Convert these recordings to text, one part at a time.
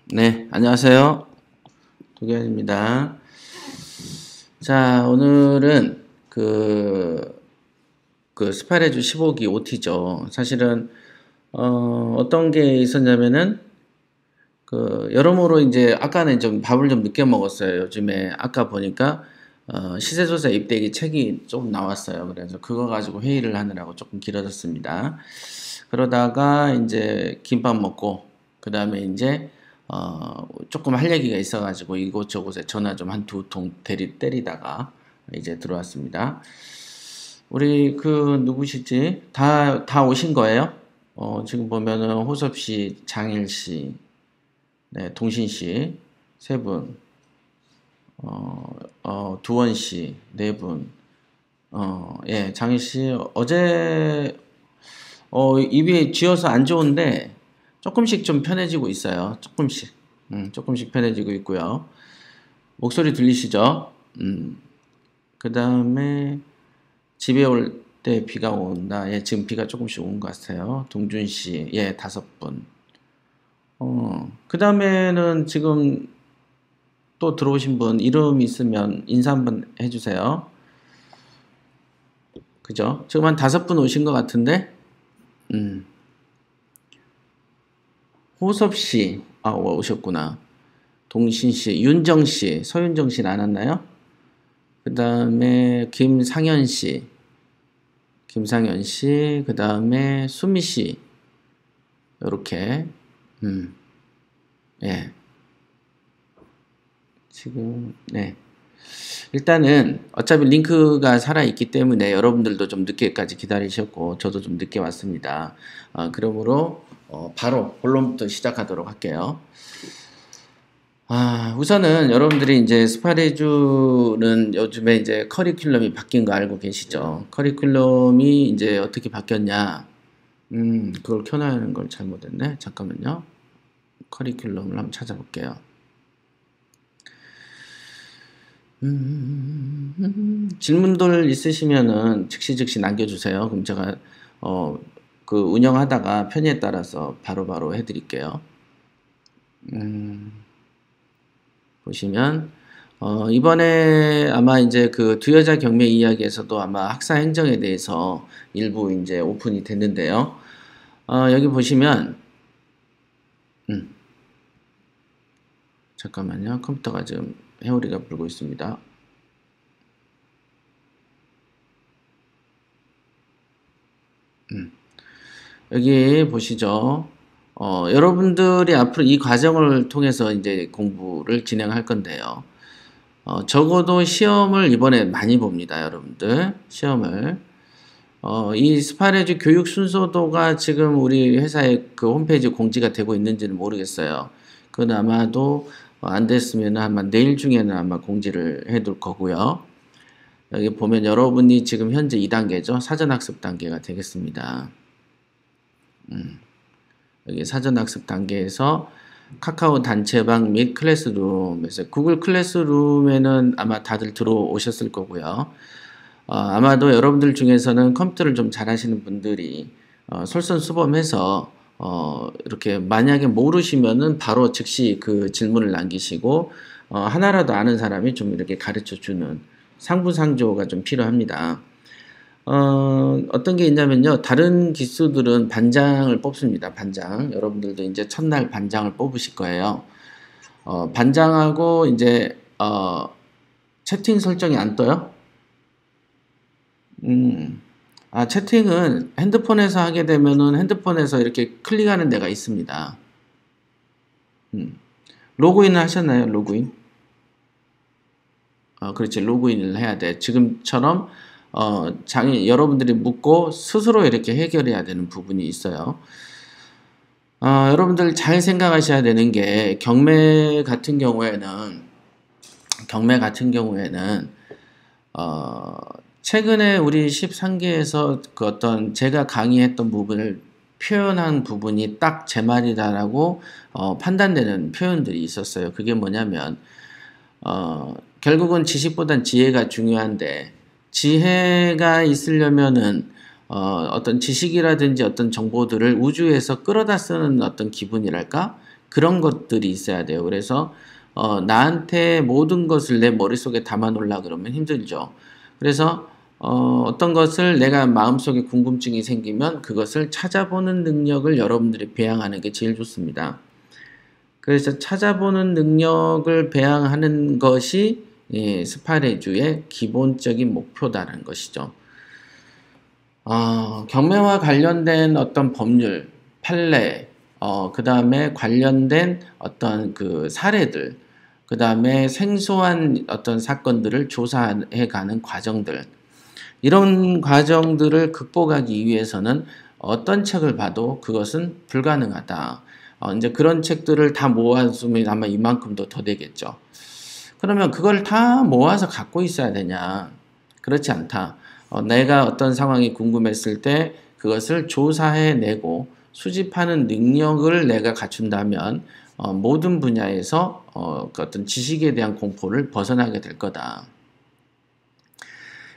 네, 안녕하세요. 도겸입니다. 자, 오늘은 그 스파레주 15기 OT죠. 사실은, 어떤 게 있었냐면은, 여러모로 이제, 아까는 좀 밥을 좀 늦게 먹었어요. 요즘에, 아까 보니까, 시세조사 입대기 책이 좀 나왔어요. 그래서 그거 가지고 회의를 하느라고 조금 길어졌습니다. 그러다가 이제 김밥 먹고, 그 다음에 이제, 조금 할 얘기가 있어가지고 이곳저곳에 전화 좀 한 두 통 때리다가 이제 들어왔습니다. 우리 누구시지? 다 오신 거예요? 지금 보면은 호섭 씨, 장일 씨, 네, 동신 씨, 세 분, 두원 씨, 네 분, 예, 장일 씨, 어제, 입이 쥐어서 안 좋은데, 조금씩 좀 편해지고 있어요. 조금씩. 조금씩 편해지고 있고요. 목소리 들리시죠? 그 다음에, 집에 올 때 비가 온다. 예, 지금 비가 조금씩 온 것 같아요. 동준 씨, 예, 5분. 그 다음에는 지금 또 들어오신 분, 이름 있으면 인사 한번 해주세요. 그죠? 지금 한 5분 오신 것 같은데, 음, 호섭 씨, 오셨구나. 동신 씨, 윤정 씨, 서윤정 씨는 안 왔나요? 그 다음에 김상현 씨, 그 다음에 수미 씨, 요렇게, 음, 예, 지금, 네. 일단은 어차피 링크가 살아있기 때문에 여러분들도 좀 늦게까지 기다리셨고 저도 좀 늦게 왔습니다. 그러므로 바로 본론부터 시작하도록 할게요. 우선은 여러분들이 이제 스파레주는 요즘에 이제 커리큘럼이 바뀐 거 알고 계시죠? 커리큘럼이 이제 어떻게 바뀌었냐? 그걸 켜놓는 걸 잘못했네. 잠깐만요. 커리큘럼을 한번 찾아볼게요. 질문들 있으시면은 즉시 남겨주세요. 그럼 제가 운영하다가 편의에 따라서 바로바로 해드릴게요. 보시면 이번에 아마 이제 그 두여자 경매 이야기에서도 아마 학사 행정에 대해서 일부 이제 오픈이 됐는데요. 여기 보시면 잠깐만요. 컴퓨터가 지금 회오리가 불고 있습니다. 여기 보시죠. 여러분들이 앞으로 이 과정을 통해서 이제 공부를 진행할 건데요. 적어도 시험을 이번에 많이 봅니다, 여러분들. 시험을. 이 스파레주 교육 순서도가 지금 우리 회사의 그 홈페이지 공지가 되고 있는지는 모르겠어요. 그건 아마도 안 됐으면 아마 내일 중에는 아마 공지를 해둘 거고요. 여기 보면 여러분이 지금 현재 2단계죠. 사전학습 단계가 되겠습니다. 여기 사전학습 단계에서 카카오 단체방 및 클래스룸에서 구글 클래스룸에는 아마 다들 들어오셨을 거고요. 아마도 여러분들 중에서는 컴퓨터를 좀 잘하시는 분들이 솔선수범해서 이렇게 만약에 모르시면은 바로 즉시 그 질문을 남기시고 하나라도 아는 사람이 좀 이렇게 가르쳐 주는 상부상조가 좀 필요합니다. 어떤 게 있냐면요. 다른 기수들은 반장을 뽑습니다. 반장. 여러분들도 이제 첫날 반장을 뽑으실 거예요. 반장하고 이제, 채팅 설정이 안 떠요? 채팅은 핸드폰에서 하게 되면은 핸드폰에서 이렇게 클릭하는 데가 있습니다. 로그인을 하셨나요? 로그인? 그렇지. 로그인을 해야 돼. 지금처럼, 여러분들이 묻고 스스로 이렇게 해결해야 되는 부분이 있어요. 여러분들 잘 생각하셔야 되는 게, 경매 같은 경우에는, 최근에 우리 13기에서 그 어떤 제가 강의했던 부분을 표현한 부분이 딱 제 말이다라고 판단되는 표현들이 있었어요. 그게 뭐냐면, 결국은 지식보단 지혜가 중요한데, 지혜가 있으려면은, 어떤 지식이라든지 어떤 정보들을 우주에서 끌어다 쓰는 어떤 기분이랄까? 그런 것들이 있어야 돼요. 그래서 나한테 모든 것을 내 머릿속에 담아 놓으려 그러면 힘들죠. 그래서 어떤 것을 내가 마음속에 궁금증이 생기면 그것을 찾아보는 능력을 여러분들이 배양하는 게 제일 좋습니다. 그래서 찾아보는 능력을 배양하는 것이 스파레주의 기본적인 목표다라는 것이죠. 경매와 관련된 어떤 법률, 판례, 그 다음에 관련된 어떤 그 사례들, 그 다음에 생소한 어떤 사건들을 조사해 가는 과정들, 이런 과정들을 극복하기 위해서는 어떤 책을 봐도 그것은 불가능하다. 이제 그런 책들을 다 모았으면 아마 이만큼도 더 되겠죠. 그러면 그걸 다 모아서 갖고 있어야 되냐? 그렇지 않다. 내가 어떤 상황이 궁금했을 때 그것을 조사해내고 수집하는 능력을 내가 갖춘다면 모든 분야에서 그 어떤 지식에 대한 공포를 벗어나게 될 거다.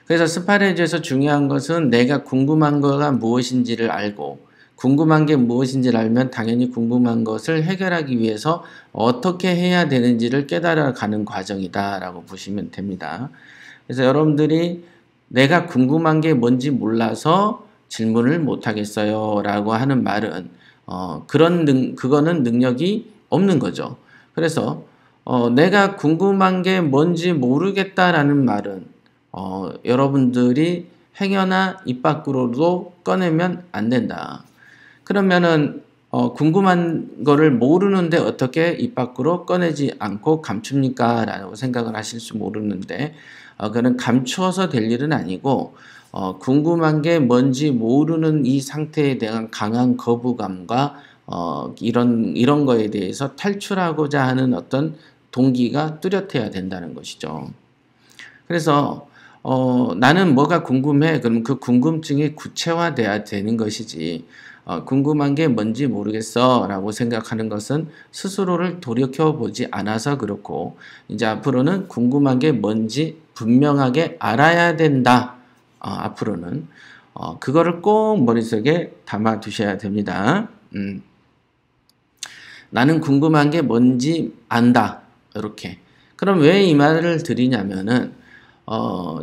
그래서 스파레주에서 중요한 것은 내가 궁금한 거가 무엇인지를 알고, 궁금한 게 무엇인지를 알면 당연히 궁금한 것을 해결하기 위해서 어떻게 해야 되는지를 깨달아가는 과정이다 라고 보시면 됩니다. 그래서 여러분들이 내가 궁금한 게 뭔지 몰라서 질문을 못 하겠어요 라고 하는 말은 그거는 능력이 없는 거죠. 그래서 내가 궁금한 게 뭔지 모르겠다라는 말은 여러분들이 행여나 입 밖으로도 꺼내면 안 된다. 그러면은 궁금한 거를 모르는데 어떻게 입 밖으로 꺼내지 않고 감춥니까? 라고 생각을 하실 수 모르는데 그는 감추어서 될 일은 아니고 궁금한 게 뭔지 모르는 이 상태에 대한 강한 거부감과 이런 거에 대해서 탈출하고자 하는 어떤 동기가 뚜렷해야 된다는 것이죠. 그래서 나는 뭐가 궁금해? 그럼 그 궁금증이 구체화돼야 되는 것이지 궁금한 게 뭔지 모르겠어 라고 생각하는 것은 스스로를 돌이켜보지 않아서 그렇고 이제 앞으로는 궁금한 게 뭔지 분명하게 알아야 된다. 앞으로는 그거를 꼭 머릿속에 담아 두셔야 됩니다. 나는 궁금한 게 뭔지 안다. 이렇게. 그럼 왜 이 말을 드리냐면은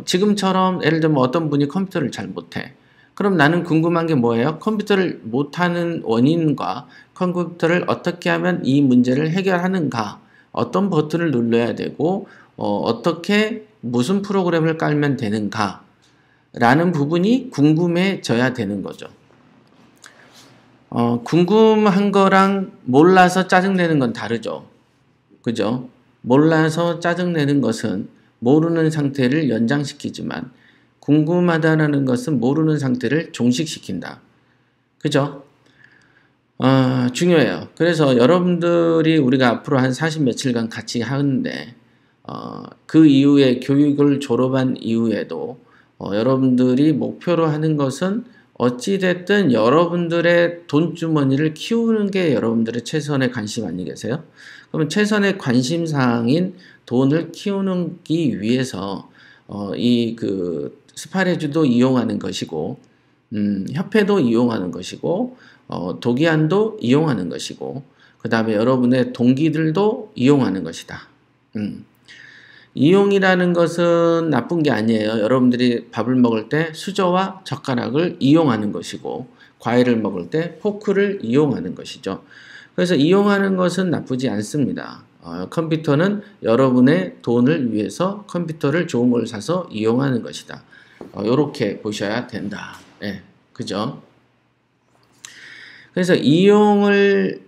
지금처럼 예를 들면 어떤 분이 컴퓨터를 잘 못해. 그럼 나는 궁금한 게 뭐예요? 컴퓨터를 못하는 원인과 컴퓨터를 어떻게 하면 이 문제를 해결하는가? 어떤 버튼을 눌러야 되고 어떻게 무슨 프로그램을 깔면 되는가? 라는 부분이 궁금해져야 되는 거죠. 궁금한 거랑 몰라서 짜증내는 건 다르죠. 그죠? 몰라서 짜증내는 것은 모르는 상태를 연장시키지만 궁금하다는 것은 모르는 상태를 종식시킨다. 그죠? 중요해요. 그래서 여러분들이 우리가 앞으로 한 40 며칠간 같이 하는데 그 이후에 교육을 졸업한 이후에도 여러분들이 목표로 하는 것은 어찌됐든 여러분들의 돈주머니를 키우는 게 여러분들의 최선의 관심 아니겠어요? 그러면 최선의 관심사항인 돈을 키우기 위해서 이 그 스파레주도 이용하는 것이고 협회도 이용하는 것이고 도기안도 이용하는 것이고 그 다음에 여러분의 동기들도 이용하는 것이다. 이용이라는 것은 나쁜 게 아니에요. 여러분들이 밥을 먹을 때 수저와 젓가락을 이용하는 것이고 과일을 먹을 때 포크를 이용하는 것이죠. 그래서 이용하는 것은 나쁘지 않습니다. 컴퓨터는 여러분의 돈을 위해서 컴퓨터를 좋은 걸 사서 이용하는 것이다. 이렇게 보셔야 된다. 네, 그죠? 그래서 이용을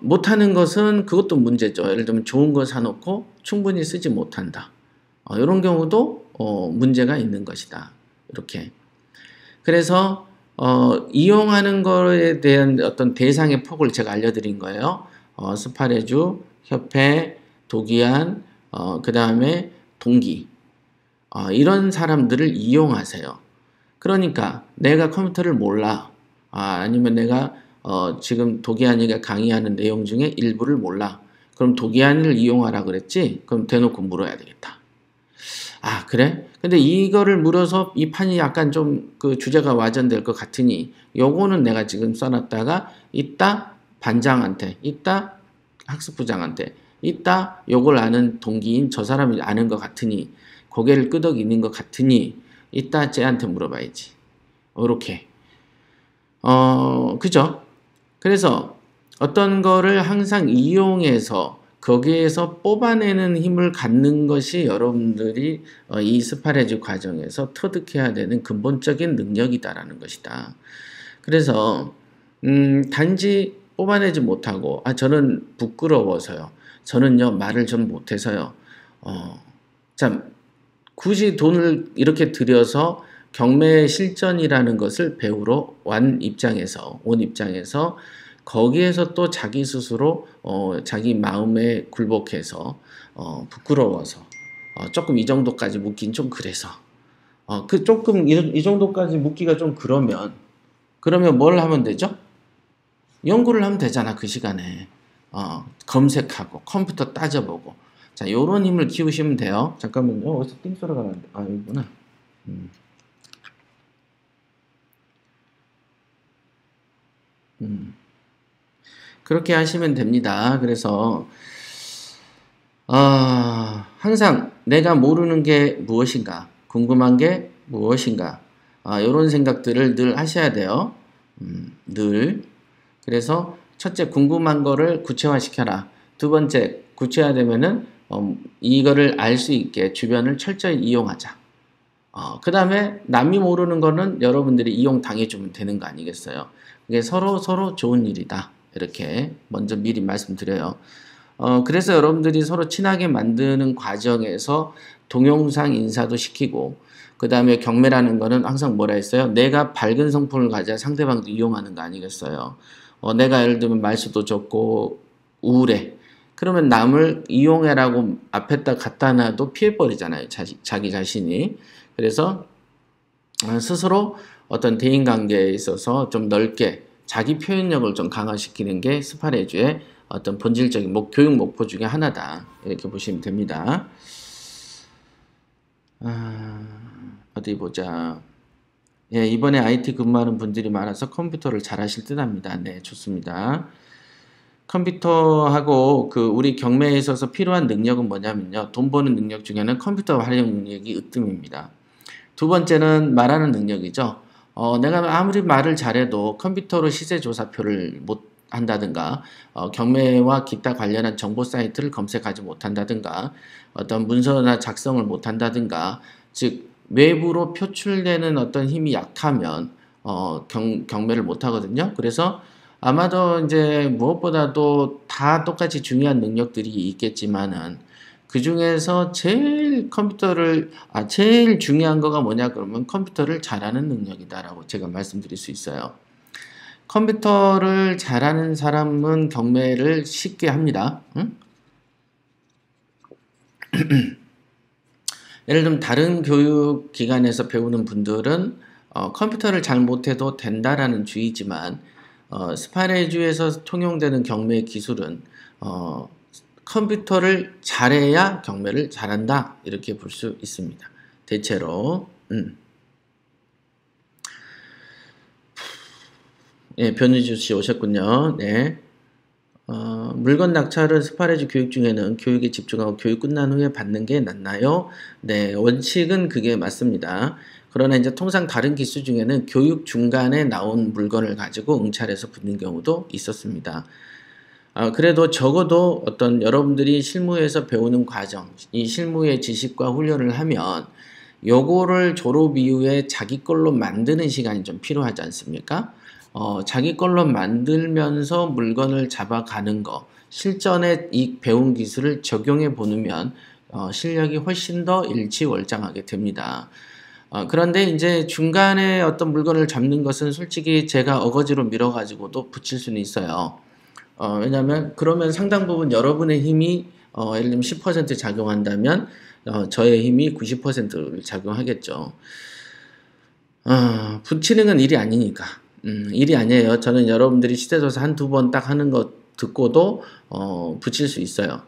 못하는 것은 그것도 문제죠. 예를 들면 좋은 거 사놓고 충분히 쓰지 못한다. 이런 경우도 문제가 있는 것이다. 이렇게. 그래서 이용하는 거에 대한 어떤 대상의 폭을 제가 알려드린 거예요. 스파레주, 협회, 도기안, 그 다음에 동기. 이런 사람들을 이용하세요. 그러니까 내가 컴퓨터를 몰라. 아니면 내가 지금 도기안이가 강의하는 내용 중에 일부를 몰라. 그럼 도기안을 이용하라 그랬지? 그럼 대놓고 물어야 되겠다. 그래? 근데 이거를 물어서 이 판이 약간 좀 그 주제가 와전될 것 같으니 요거는 내가 지금 써놨다가 이따 반장한테, 이따 학습부장한테, 이따 요걸 아는 동기인 저 사람이 아는 것 같으니, 고개를 끄덕이는 것 같으니 이따 쟤한테 물어봐야지. 이렇게 그죠? 그래서 어떤 거를 항상 이용해서 거기에서 뽑아내는 힘을 갖는 것이 여러분들이 이 스파레즈 과정에서 터득해야 되는 근본적인 능력이다라는 것이다. 그래서 단지 뽑아내지 못하고 저는 부끄러워서요. 저는요 말을 좀 못해서요. 참 굳이 돈을 이렇게 들여서 경매 실전이라는 것을 배우러 온 입장에서 거기에서 또 자기 스스로 자기 마음에 굴복해서 부끄러워서 조금 이 정도까지 묻긴 좀 그래서 그 조금 이 정도까지 묻기가 좀 그러면 뭘 하면 되죠? 연구를 하면 되잖아. 그 시간에 검색하고 컴퓨터 따져보고 자 요런 힘을 키우시면 돼요. 잠깐만요. 어디서 띵 소리가 나는데 여기구나. 그렇게 하시면 됩니다. 그래서 항상 내가 모르는 게 무엇인가, 궁금한 게 무엇인가, 이런 생각들을 늘 하셔야 돼요. 늘. 그래서 첫째, 궁금한 거를 구체화시켜라. 두 번째, 구체화되면은 이거를 알 수 있게 주변을 철저히 이용하자. 그 다음에 남이 모르는 거는 여러분들이 이용 당해주면 되는 거 아니겠어요? 이게 서로 좋은 일이다. 이렇게 먼저 미리 말씀드려요. 그래서 여러분들이 서로 친하게 만드는 과정에서 동영상 인사도 시키고 그 다음에 경매라는 거는 항상 뭐라 했어요? 내가 밝은 성품을 가져야 상대방도 이용하는 거 아니겠어요? 내가 예를 들면 말수도 적고 우울해. 그러면 남을 이용해라고 앞에다 갖다 놔도 피해버리잖아요. 자기 자신이. 그래서 스스로 어떤 대인관계에 있어서 좀 넓게 자기 표현력을 좀 강화시키는 게 스파레주의 어떤 본질적인 교육 목표 중에 하나다. 이렇게 보시면 됩니다. 어디 보자. 예, 이번에 IT 근무하는 분들이 많아서 컴퓨터를 잘 하실 듯 합니다. 네, 좋습니다. 컴퓨터하고 우리 경매에 있어서 필요한 능력은 뭐냐면요. 돈 버는 능력 중에는 컴퓨터 활용 능력이 으뜸입니다. 두 번째는 말하는 능력이죠. 내가 아무리 말을 잘해도 컴퓨터로 시세조사표를 못 한다든가 경매와 기타 관련한 정보 사이트를 검색하지 못한다든가 어떤 문서나 작성을 못한다든가 즉 외부로 표출되는 어떤 힘이 약하면 경매를 못하거든요. 그래서 아마도 이제 무엇보다도 다 똑같이 중요한 능력들이 있겠지만은 그 중에서 제일 제일 중요한 거가 뭐냐 그러면 컴퓨터를 잘하는 능력이다라고 제가 말씀드릴 수 있어요. 컴퓨터를 잘하는 사람은 경매를 쉽게 합니다. 응? 예를 들면 다른 교육기관에서 배우는 분들은 컴퓨터를 잘 못해도 된다라는 주의지만 스파레주에서 통용되는 경매 기술은 컴퓨터를 잘해야 경매를 잘한다 이렇게 볼 수 있습니다. 대체로 예, 변희주 씨 오셨군요. 네. 물건 낙찰은 스파레주 교육 중에는 교육에 집중하고 교육 끝난 후에 받는 게 낫나요? 네, 원칙은 그게 맞습니다. 그러나 이제 통상 다른 기수 중에는 교육 중간에 나온 물건을 가지고 응찰해서 붙는 경우도 있었습니다. 그래도 적어도 어떤 여러분들이 실무에서 배우는 과정, 이 실무의 지식과 훈련을 하면 요거를 졸업 이후에 자기 걸로 만드는 시간이 좀 필요하지 않습니까? 자기 걸로 만들면서 물건을 잡아가는 거, 실전에 이 배운 기술을 적용해 보면 실력이 훨씬 더 일취월장하게 됩니다. 그런데 이제 중간에 어떤 물건을 잡는 것은 솔직히 제가 어거지로 밀어가지고도 붙일 수는 있어요. 왜냐하면 그러면 상당 부분 여러분의 힘이 예를 들면 10% 작용한다면 저의 힘이 90%를 작용하겠죠. 붙이는 건 일이 아니니까. 일이 아니에요. 저는 여러분들이 시대조사 한두 번 딱 하는 거 듣고도 붙일 수 있어요.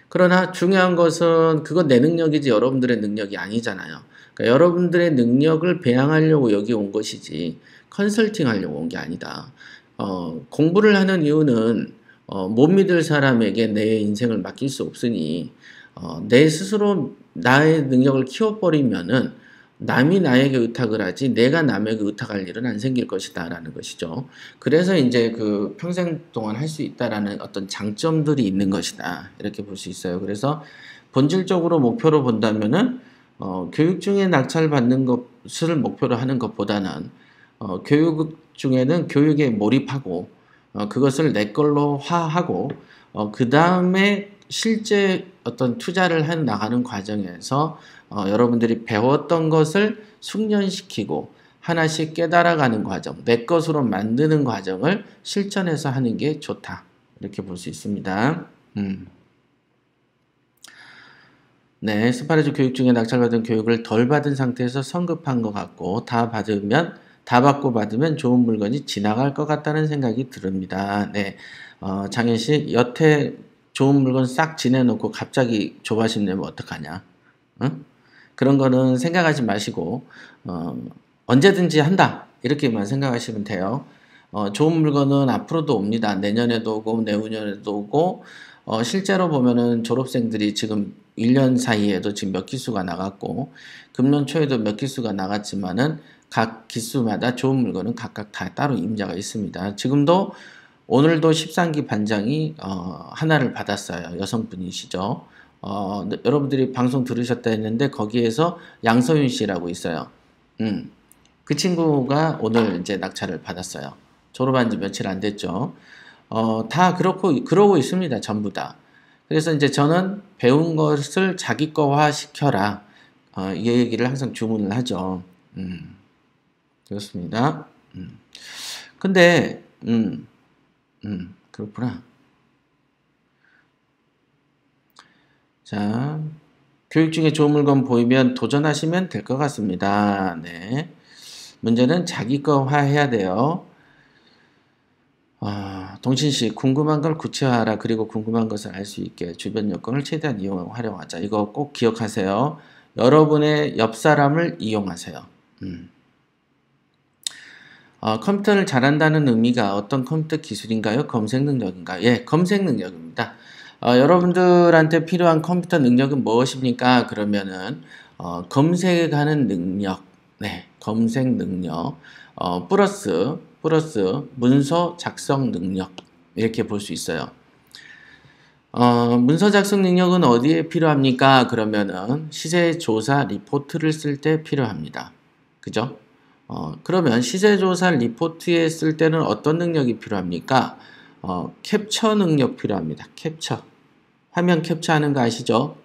그러나 중요한 것은 그건 내 능력이지 여러분들의 능력이 아니잖아요. 그러니까 여러분들의 능력을 배양하려고 여기 온 것이지 컨설팅 하려고 온 게 아니다. 공부를 하는 이유는 못 믿을 사람에게 내 인생을 맡길 수 없으니 내 스스로 나의 능력을 키워버리면은 남이 나에게 의탁을 하지 내가 남에게 의탁할 일은 안 생길 것이다 라는 것이죠. 그래서 이제 그 평생 동안 할 수 있다라는 어떤 장점들이 있는 것이다 이렇게 볼 수 있어요. 그래서 본질적으로 목표로 본다면은 교육 중에 낙찰받는 것을 목표로 하는 것보다는 교육 중에는 교육에 몰입하고 그것을 내 걸로 화하고 그 다음에 실제 어떤 투자를 해 나가는 과정에서 여러분들이 배웠던 것을 숙련시키고 하나씩 깨달아가는 과정, 내 것으로 만드는 과정을 실천해서 하는 게 좋다. 이렇게 볼 수 있습니다. 네, 스파르주 교육 중에 낙찰받은 교육을 덜 받은 상태에서 성급한 것 같고 다 받고 받으면 좋은 물건이 지나갈 것 같다는 생각이 듭니다. 네, 장현 씨 여태 좋은 물건 싹 지내놓고 갑자기 조바심 내면 어떡하냐? 응? 그런 거는 생각하지 마시고 언제든지 한다 이렇게만 생각하시면 돼요. 좋은 물건은 앞으로도 옵니다. 내년에도 오고 내후년에도 오고 실제로 보면은 졸업생들이 지금 1년 사이에도 지금 몇 기수가 나갔고 금년 초에도 몇 기수가 나갔지만은 각 기수마다 좋은 물건은 각각 다 따로 임자가 있습니다. 지금도 오늘도 13기 반장이 하나를 받았어요. 여성분이시죠. 여러분들이 방송 들으셨다 했는데 거기에서 양서윤 씨라고 있어요. 그 친구가 오늘 이제 낙찰을 받았어요. 졸업한 지 며칠 안 됐죠. 다 그러고 있습니다. 전부 다. 그래서 이제 저는 배운 것을 자기 거화 시켜라. 이 얘기를 항상 주문을 하죠. 그렇습니다. 근데, 그렇구나. 자, 교육 중에 좋은 물건 보이면 도전하시면 될 것 같습니다. 네. 문제는 자기 거화 해야 돼요. 동신씨, 궁금한 걸 구체화하라. 그리고 궁금한 것을 알 수 있게 주변 여건을 최대한 이용하고 활용하자. 이거 꼭 기억하세요. 여러분의 옆 사람을 이용하세요. 컴퓨터를 잘한다는 의미가 어떤 컴퓨터 기술인가요? 검색 능력인가요? 예, 검색 능력입니다. 여러분들한테 필요한 컴퓨터 능력은 무엇입니까? 그러면은 검색하는 능력, 네, 검색 능력, 플러스 문서 작성 능력 이렇게 볼 수 있어요. 문서 작성 능력은 어디에 필요합니까? 그러면은 시세 조사 리포트를 쓸 때 필요합니다. 그죠? 그러면 시세 조사 리포트에 쓸 때는 어떤 능력이 필요합니까? 캡처 능력 필요합니다. 캡처. 화면 캡처하는 거 아시죠?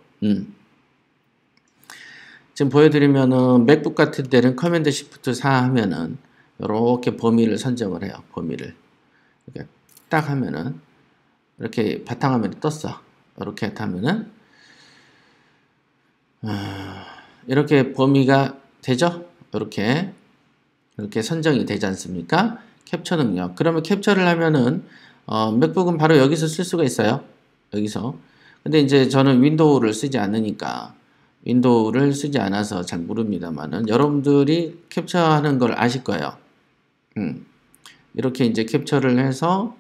지금 보여드리면은 맥북 같은 데는 커맨드 시프트 4 하면은 이렇게 범위를 선정을 해요. 범위를. 이렇게 딱 하면은 이렇게 바탕화면이 떴어. 이렇게 하면은 이렇게 범위가 되죠? 이렇게 선정이 되지 않습니까? 캡처 능력. 그러면 캡처를 하면은 맥북은 바로 여기서 쓸 수가 있어요. 여기서. 근데 이제 저는 윈도우를 쓰지 않으니까 윈도우를 쓰지 않아서 잘 모릅니다만은 여러분들이 캡처하는 걸 아실 거예요. 이렇게 이제 캡처를 해서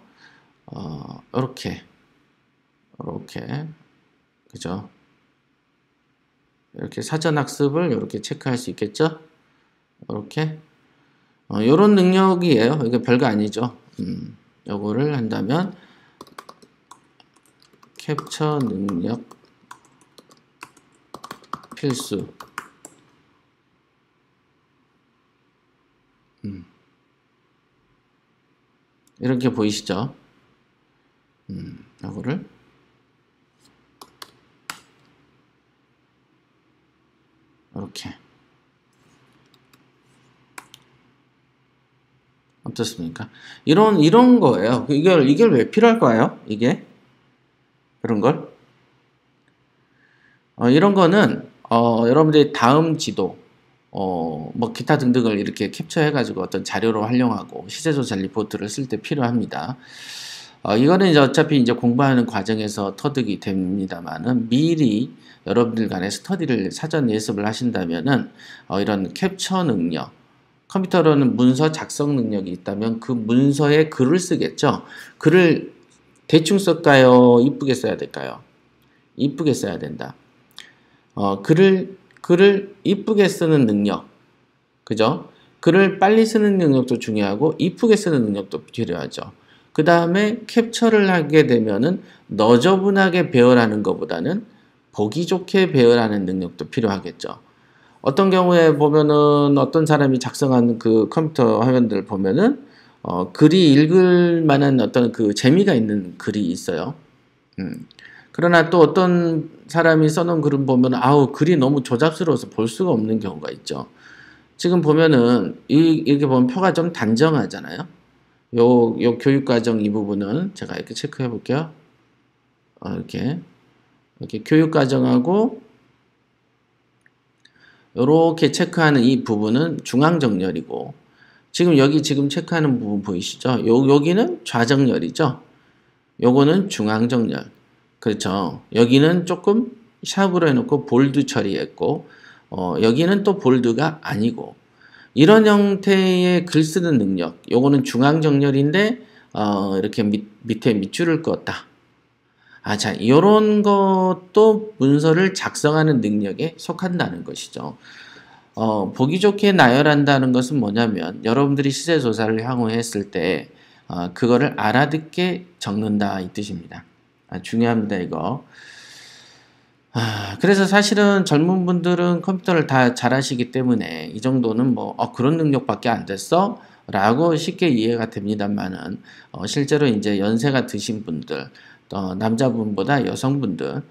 이렇게 그죠? 이렇게 사전 학습을 이렇게 체크할 수 있겠죠? 이렇게 요런 능력이에요. 이게 별거 아니죠. 요거를 한다면 캡처 능력 필수. 이렇게 보이시죠? 요거를 이렇게 어떻습니까? 이런 거예요. 이걸 왜 필요할까요? 이게 그런 걸 이런 거는 여러분들이 다음 지도 뭐 기타 등등을 이렇게 캡처해 가지고 어떤 자료로 활용하고 시세조사 리포트를 쓸 때 필요합니다. 이거는 이제 어차피 이제 공부하는 과정에서 터득이 됩니다만은 미리 여러분들 간에 스터디를 사전 예습을 하신다면은 이런 캡처 능력, 컴퓨터로는 문서 작성 능력이 있다면 그 문서에 글을 쓰겠죠. 글을 대충 쓸까요? 이쁘게 써야 될까요? 이쁘게 써야 된다. 글을 이쁘게 쓰는 능력. 그죠? 글을 빨리 쓰는 능력도 중요하고 이쁘게 쓰는 능력도 필요하죠. 그 다음에 캡처를 하게 되면은 너저분하게 배열하는 것보다는 보기 좋게 배열하는 능력도 필요하겠죠. 어떤 경우에 보면은 어떤 사람이 작성한 그 컴퓨터 화면들 보면은 글이 읽을 만한 어떤 그 재미가 있는 글이 있어요. 그러나 또 어떤 사람이 써놓은 글은 보면 아우 글이 너무 조잡스러워서 볼 수가 없는 경우가 있죠. 지금 보면은 이렇게 보면 표가 좀 단정하잖아요. 요 교육과정 이 부분은 제가 이렇게 체크해 볼게요. 이렇게 교육과정하고 이렇게 체크하는 이 부분은 중앙정렬이고 지금 여기 지금 체크하는 부분 보이시죠? 여기는 좌정렬이죠. 요거는 중앙정렬. 그렇죠. 여기는 조금 샵으로 해놓고 볼드 처리했고 여기는 또 볼드가 아니고 이런 형태의 글 쓰는 능력 요거는 중앙정렬인데 이렇게 밑에 밑줄을 그었다. 자, 이런 것도 문서를 작성하는 능력에 속한다는 것이죠. 보기 좋게 나열한다는 것은 뭐냐면 여러분들이 시세조사를 향후 했을 때 그거를 알아듣게 적는다 이 뜻입니다. 중요합니다 이거. 그래서 사실은 젊은 분들은 컴퓨터를 다 잘하시기 때문에 이 정도는 뭐 그런 능력밖에 안 됐어? 라고 쉽게 이해가 됩니다만은 실제로 이제 연세가 드신 분들 남자분보다 여성분들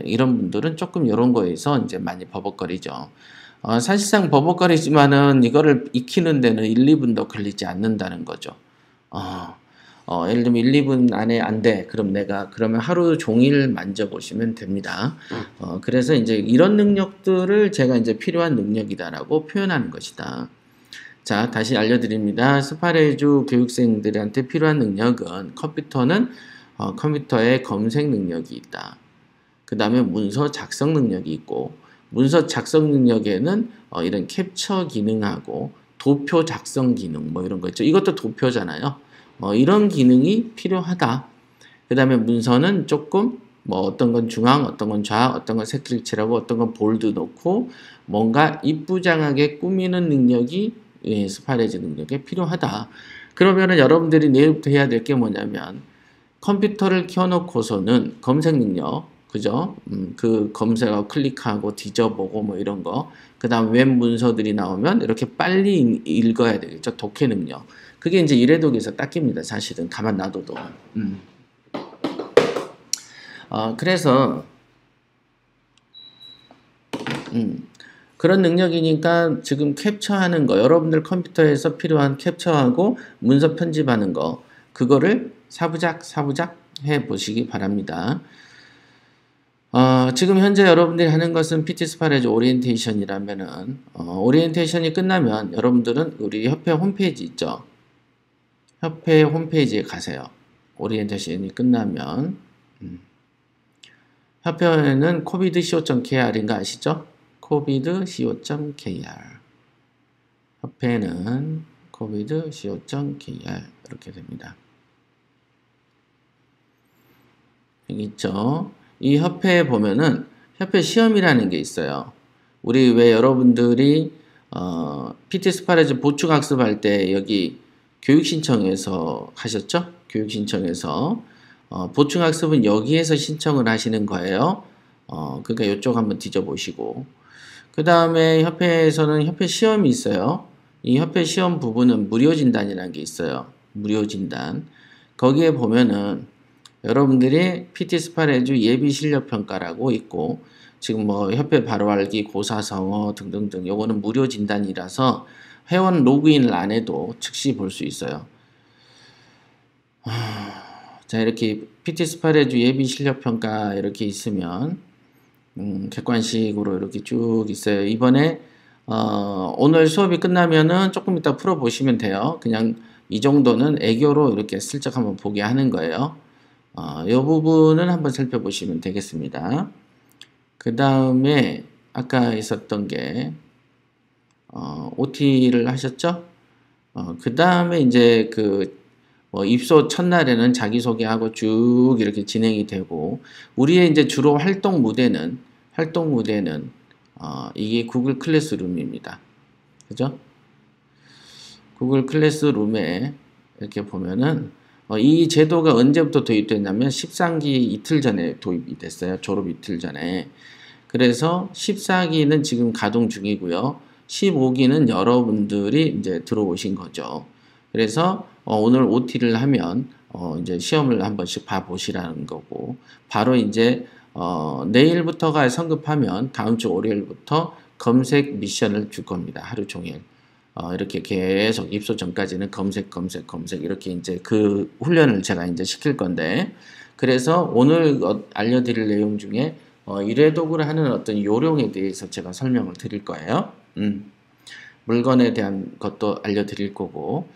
이런 분들은 조금 이런 거에서 이제 많이 버벅거리죠. 사실상 버벅거리지만은 이거를 익히는 데는 1, 2분도 걸리지 않는다는 거죠. 예를 들면 1, 2분 안에 안 돼. 그러면 하루 종일 만져보시면 됩니다. 그래서 이제 이런 능력들을 제가 이제 필요한 능력이다라고 표현하는 것이다. 자, 다시 알려드립니다. 스파레주 교육생들한테 필요한 능력은 컴퓨터에 검색 능력이 있다. 그 다음에 문서 작성 능력이 있고 문서 작성 능력에는 이런 캡처 기능하고 도표 작성 기능 뭐 이런 거 있죠. 이것도 도표잖아요. 이런 기능이 필요하다. 그 다음에 문서는 조금 뭐 어떤 건 중앙, 어떤 건 좌, 어떤 건 색칠 칠하고 어떤 건 볼드 넣고 뭔가 이쁘장하게 꾸미는 능력이 스파레즈 능력에 필요하다. 그러면은 여러분들이 내일부터 해야 될 게 뭐냐면 컴퓨터를 켜놓고서는 검색 능력, 그죠? 그 검색하고 클릭하고 뒤져보고 뭐 이런 거. 그 다음 웹 문서들이 나오면 이렇게 빨리 읽어야 되겠죠. 독해 능력. 그게 이제 이래독에서 닦입니다. 사실은 가만 놔둬도. 그래서 그런 능력이니까 지금 캡처하는 거, 여러분들 컴퓨터에서 필요한 캡처하고 문서 편집하는 거, 그거를 사부작 해보시기 바랍니다. 지금 현재 여러분들이 하는 것은 PT 스파레즈 오리엔테이션이라면은, 오리엔테이션이 끝나면 여러분들은 우리 협회 홈페이지 있죠? 협회 홈페이지에 가세요. 오리엔테이션이 끝나면. 협회는 covidco.kr인가 아시죠? covidco.kr. 협회는 covidco.kr. 이렇게 됩니다. 여기 있죠? 이 협회에 보면은 협회 시험이라는 게 있어요. 우리 왜 여러분들이 PT 스파레즈 보충 학습할 때 여기 교육 신청에서 하셨죠? 교육 신청에서 보충 학습은 여기에서 신청을 하시는 거예요. 그러니까 이쪽 한번 뒤져보시고 그 다음에 협회에서는 협회 시험이 있어요. 이 협회 시험 부분은 무료 진단이라는 게 있어요. 무료 진단. 거기에 보면은 여러분들이 PT 스파레즈 예비 실력 평가라고 있고 지금 뭐 협회 바로 알기, 고사성어 등등등 요거는 무료 진단이라서 회원 로그인을 안 해도 즉시 볼 수 있어요. 자, 이렇게 PT 스파레즈 예비 실력 평가 이렇게 있으면 객관식으로 이렇게 쭉 있어요. 이번에 오늘 수업이 끝나면은 조금 이따 풀어 보시면 돼요. 그냥 이 정도는 애교로 이렇게 슬쩍 한번 보게 하는 거예요. 이 부분은 한번 살펴보시면 되겠습니다. 그 다음에 아까 있었던 게 OT를 하셨죠? 그 다음에 이제 입소 첫날에는 자기소개하고 쭉 이렇게 진행이 되고, 우리의 이제 주로 활동 무대는, 이게 구글 클래스룸입니다. 그죠? 구글 클래스룸에 이렇게 보면은, 이 제도가 언제부터 도입됐냐면 13기 이틀 전에 도입이 됐어요. 졸업 이틀 전에. 그래서 14기는 지금 가동 중이고요. 15기는 여러분들이 이제 들어오신 거죠. 그래서 오늘 OT를 하면 이제 시험을 한 번씩 봐보시라는 거고, 바로 이제 내일부터가 성급하면 다음 주 월요일부터 검색 미션을 줄 겁니다. 하루 종일. 이렇게 계속 입소 전까지는 검색 이렇게 이제 그 훈련을 제가 이제 시킬 건데, 그래서 오늘 알려드릴 내용 중에 일회독을 하는 어떤 요령에 대해서 제가 설명을 드릴 거예요. 물건에 대한 것도 알려드릴 거고.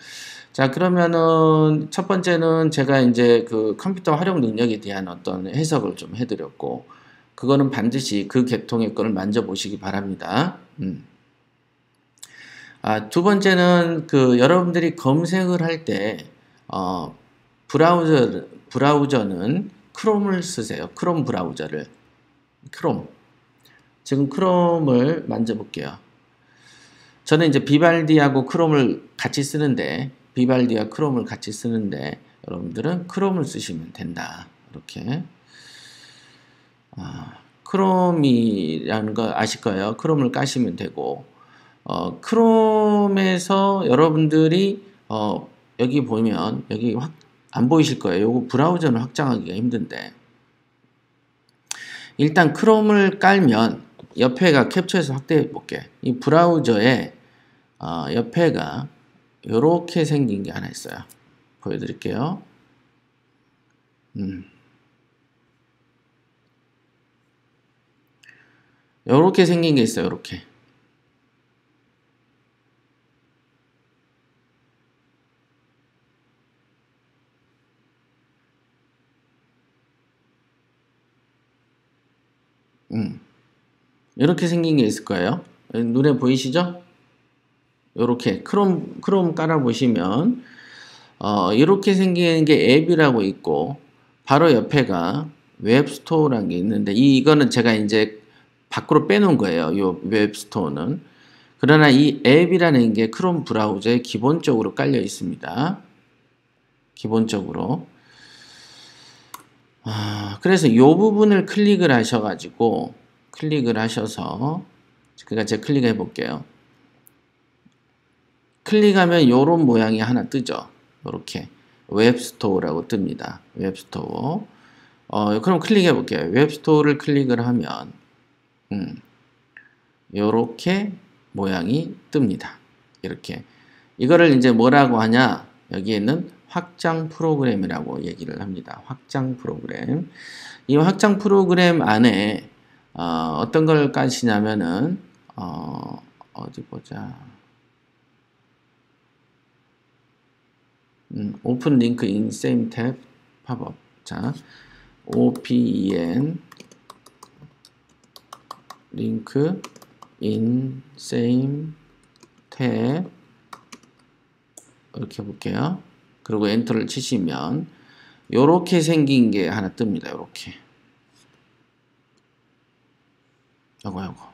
자, 그러면은 첫 번째는 제가 이제 그 컴퓨터 활용 능력에 대한 어떤 해석을 좀 해드렸고, 그거는 반드시 그 계통의 거를 만져보시기 바랍니다. 두 번째는 여러분들이 검색을 할 때, 브라우저는 크롬을 쓰세요. 크롬 브라우저를. 크롬. 지금 크롬을 만져볼게요. 저는 이제 비발디하고 크롬을 같이 쓰는데, 여러분들은 크롬을 쓰시면 된다. 이렇게. 크롬이라는 거 아실 거예요. 크롬을 까시면 되고, 크롬에서 여러분들이, 여기 보면, 여기 안 보이실 거예요. 요거 브라우저는 확장하기가 힘든데. 일단 크롬을 깔면, 옆에가 캡처해서 확대해 볼게. 이 브라우저에, 옆에가 요렇게 생긴 게 하나 있어요. 보여드릴게요. 요렇게 생긴 게 있어요. 요렇게. 이렇게 생긴 게 있을 거예요. 눈에 보이시죠? 이렇게 크롬 깔아 보시면 이렇게 생긴 게 앱이라고 있고, 바로 옆에가 웹스토어라는 게 있는데, 이거는 제가 이제 밖으로 빼놓은 거예요. 이 웹스토어는. 그러나 이 앱이라는 게 크롬 브라우저에 기본적으로 깔려 있습니다. 기본적으로. 그래서 이 부분을 클릭을 하셔서, 그러니까 제가 클릭해 볼게요. 클릭하면 요런 모양이 하나 뜨죠. 요렇게 웹스토어라고 뜹니다. 웹스토어. 그럼 클릭해 볼게요. 웹스토어를 클릭을 하면 요렇게 모양이 뜹니다. 이렇게. 이거를 이제 뭐라고 하냐? 여기에는 확장 프로그램이라고 얘기를 합니다. 확장 프로그램. 이 확장 프로그램 안에 어떤 걸 까시냐면은 어디 보자. 오픈 링크 인 same tab 팝업. 자, open 링크 in same tab 이렇게 해볼게요. 그리고 엔터를 치시면 요렇게 생긴 게 하나 뜹니다. 요렇게. 요거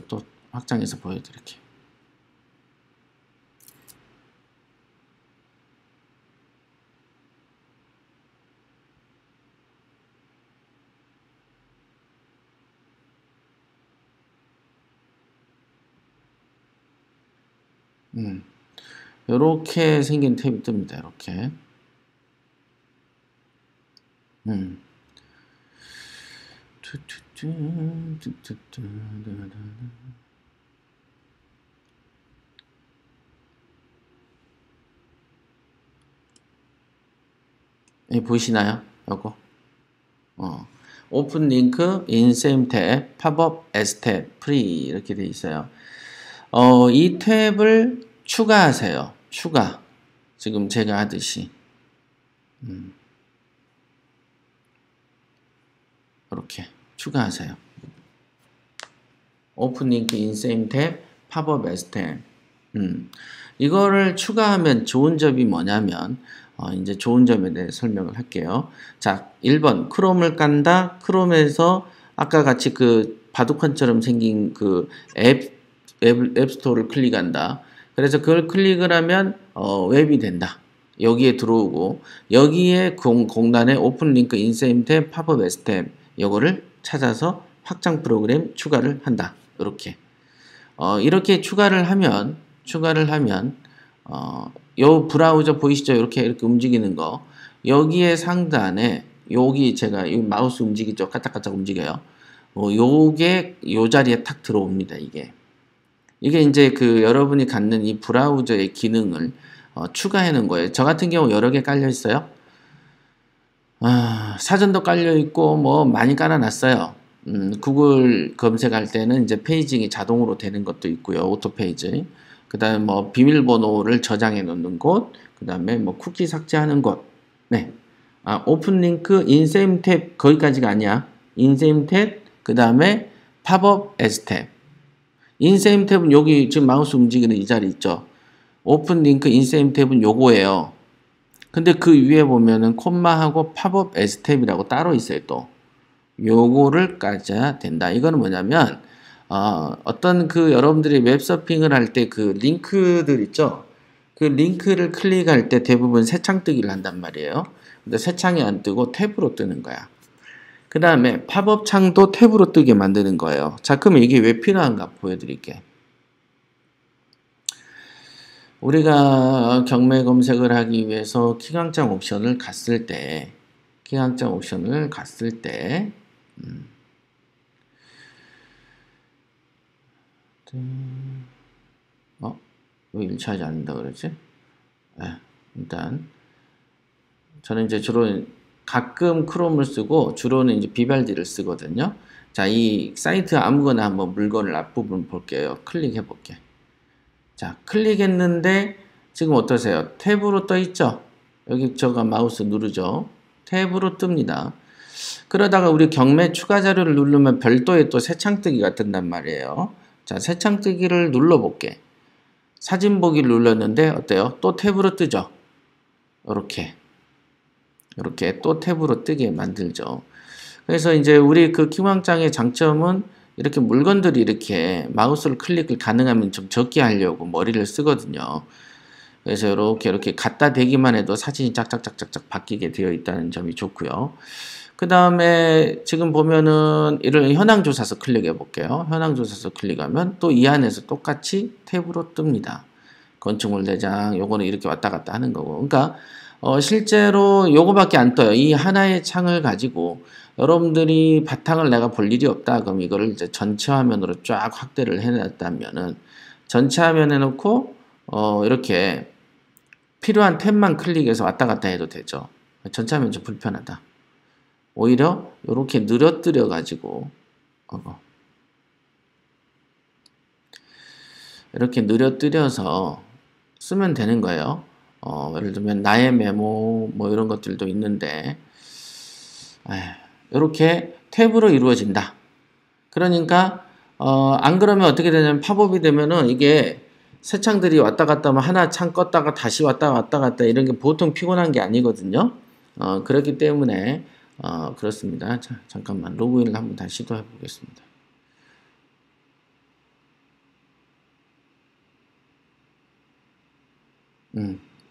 또 확장해서 보여드릴게요. 요렇게 생긴 탭이 뜹니다. 이렇게. 보이시나요? 요거. 오픈 링크 인 same tab 팝업 as tab 프리 이렇게 돼 있어요. 이 탭을 추가하세요. 추가. 지금 제가 하듯이. 이렇게 추가하세요. 오픈 링크 인 same tab 팝업 S템. 이거를 추가하면 좋은 점이 뭐냐면 이제 좋은 점에 대해 설명을 할게요. 자, 1번 크롬을 깐다. 크롬에서 아까 같이 그 바둑판처럼 생긴 그 앱스토어를 클릭한다. 그래서 그걸 클릭을 하면 웹이 된다. 여기에 들어오고 여기에 공단에 오픈 링크 인셈 탭 팝업 S템 요거를 찾아서 확장 프로그램 추가를 한다. 이렇게 이렇게 추가를 하면 요 브라우저 보이시죠? 이렇게 움직이는 거. 여기에 상단에 여기 제가 이 마우스 움직이죠? 까딱까딱 움직여요. 요게 요 자리에 탁 들어옵니다. 이게 이제 그 여러분이 갖는 이 브라우저의 기능을 추가해 놓은 거예요. 저 같은 경우 여러 개 깔려 있어요. 사전도 깔려 있고 뭐 많이 깔아 놨어요. 구글 검색할 때는 이제 페이징이 자동으로 되는 것도 있고요. 오토 페이지. 그 다음에 뭐 비밀번호를 저장해 놓는 곳, 그 다음에 뭐 쿠키 삭제하는 곳. 네. 오픈 링크, 인셈 탭, 거기까지가 아니야. 인셈 탭, 그 다음에 팝업 S 탭. 인셈 탭은 여기 지금 마우스 움직이는 이 자리 있죠. 오픈 링크, 인셈 탭은 요거예요. 근데 그 위에 보면은 콤마하고 팝업 S 탭이라고 따로 있어요, 또. 요거를 까야 된다. 이거는 뭐냐면, 어떤 그 여러분들이 웹서핑을 할 때 그 링크들 있죠? 그 링크를 클릭할 때 대부분 새 창 뜨기를 한단 말이에요. 근데 새 창이 안 뜨고 탭으로 뜨는 거야. 그 다음에 팝업 창도 탭으로 뜨게 만드는 거예요. 자, 그럼 이게 왜 필요한가 보여드릴게. 우리가 경매 검색을 하기 위해서 기강장 옵션을 갔을 때, 왜 일치하지 않는다 그러지? 일단 저는 이제 주로 가끔 크롬을 쓰고 주로는 이제 비발디를 쓰거든요. 자, 이 사이트 아무거나 한번 물건을 앞부분 볼게요. 클릭해 볼게. 자, 클릭했는데 지금 어떠세요? 탭으로 떠 있죠? 여기 저가 마우스 누르죠? 탭으로 뜹니다. 그러다가 우리 경매 추가 자료를 누르면 별도의 또 새 창 뜨기가 뜬단 말이에요. 자, 새 창 뜨기를 눌러볼게. 사진 보기를 눌렀는데 어때요? 또 탭으로 뜨죠? 이렇게 또 탭으로 뜨게 만들죠. 그래서 이제 우리 그 기왕장의 장점은 이렇게 물건들이 이렇게 마우스를 클릭을 가능하면 좀 적게 하려고 머리를 쓰거든요. 그래서 이렇게 갖다 대기만 해도 사진이 짝짝짝짝짝 바뀌게 되어 있다는 점이 좋고요. 그 다음에 지금 보면은 이런 현황조사서 클릭해 볼게요. 현황조사서 클릭하면 또 이 안에서 똑같이 탭으로 뜹니다. 건축물 대장 요거는 이렇게 왔다 갔다 하는 거고. 그러니까 실제로 요거밖에 안 떠요. 이 하나의 창을 가지고 여러분들이 바탕을 내가 볼 일이 없다. 그럼 이거를 이제 전체 화면으로 쫙 확대를 해놨다면은 전체 화면 해놓고 이렇게 필요한 탭만 클릭해서 왔다 갔다 해도 되죠. 전체 화면 좀 불편하다. 오히려 이렇게 늘어뜨려 가지고 이렇게 늘어뜨려서 쓰면 되는 거예요. 예를 들면 나의 메모 뭐 이런 것들도 있는데 이렇게 탭으로 이루어진다. 그러니까 안 그러면 어떻게 되냐면 팝업이 되면은 이게 새 창들이 왔다 갔다 하면 하나 창 껐다가 다시 왔다 갔다 이런 게 보통 피곤한 게 아니거든요. 그렇기 때문에 그렇습니다. 자, 잠깐만 로그인을 한번 다시 시도해 보겠습니다.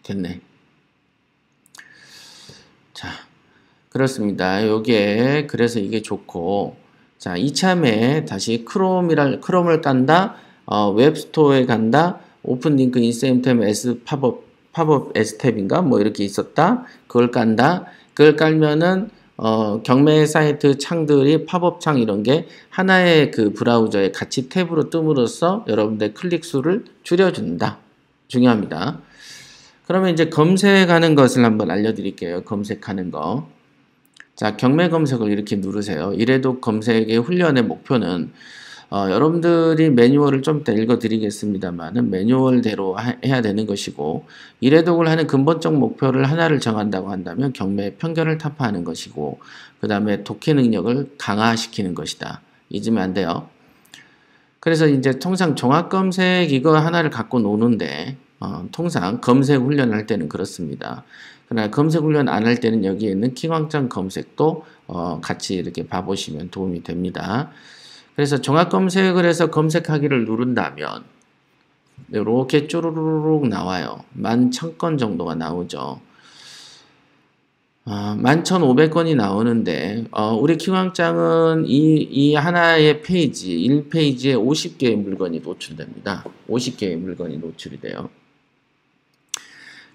됐네. 자, 그렇습니다. 요게 그래서 이게 좋고, 자, 이참에 다시 크롬을 깐다, 웹스토어에 간다, 오픈 링크 인셈템 S 팝업 S 탭인가 뭐 이렇게 있었다. 그걸 깐다. 그걸 깔면은 경매 사이트 창들이 팝업 창 이런 게 하나의 그 브라우저에 같이 탭으로 뜸으로써 여러분들 클릭 수를 줄여준다. 중요합니다. 그러면 이제 검색하는 것을 한번 알려드릴게요. 검색하는 거. 자, 경매 검색을 이렇게 누르세요. 이래독 검색의 훈련의 목표는 여러분들이 매뉴얼을 좀 더 읽어드리겠습니다만은 매뉴얼대로 해야 되는 것이고 이래독을 하는 근본적 목표를 하나를 정한다고 한다면 경매의 편견을 타파하는 것이고 그 다음에 독해 능력을 강화시키는 것이다. 잊으면 안 돼요. 그래서 이제 통상 종합검색 이거 하나를 갖고 노는데, 통상 검색 훈련할 때는 그렇습니다. 그러나 검색 훈련 안 할 때는 여기에 있는 킹왕짱 검색도 같이 이렇게 봐보시면 도움이 됩니다. 그래서 종합검색을 해서 검색하기를 누른다면 이렇게 쪼르르륵 나와요. 11,000건 정도가 나오죠. 11,500건이 나오는데 우리 킹왕짱은 이 하나의 페이지, 1페이지에 50개의 물건이 노출됩니다. 50개의 물건이 노출이 돼요.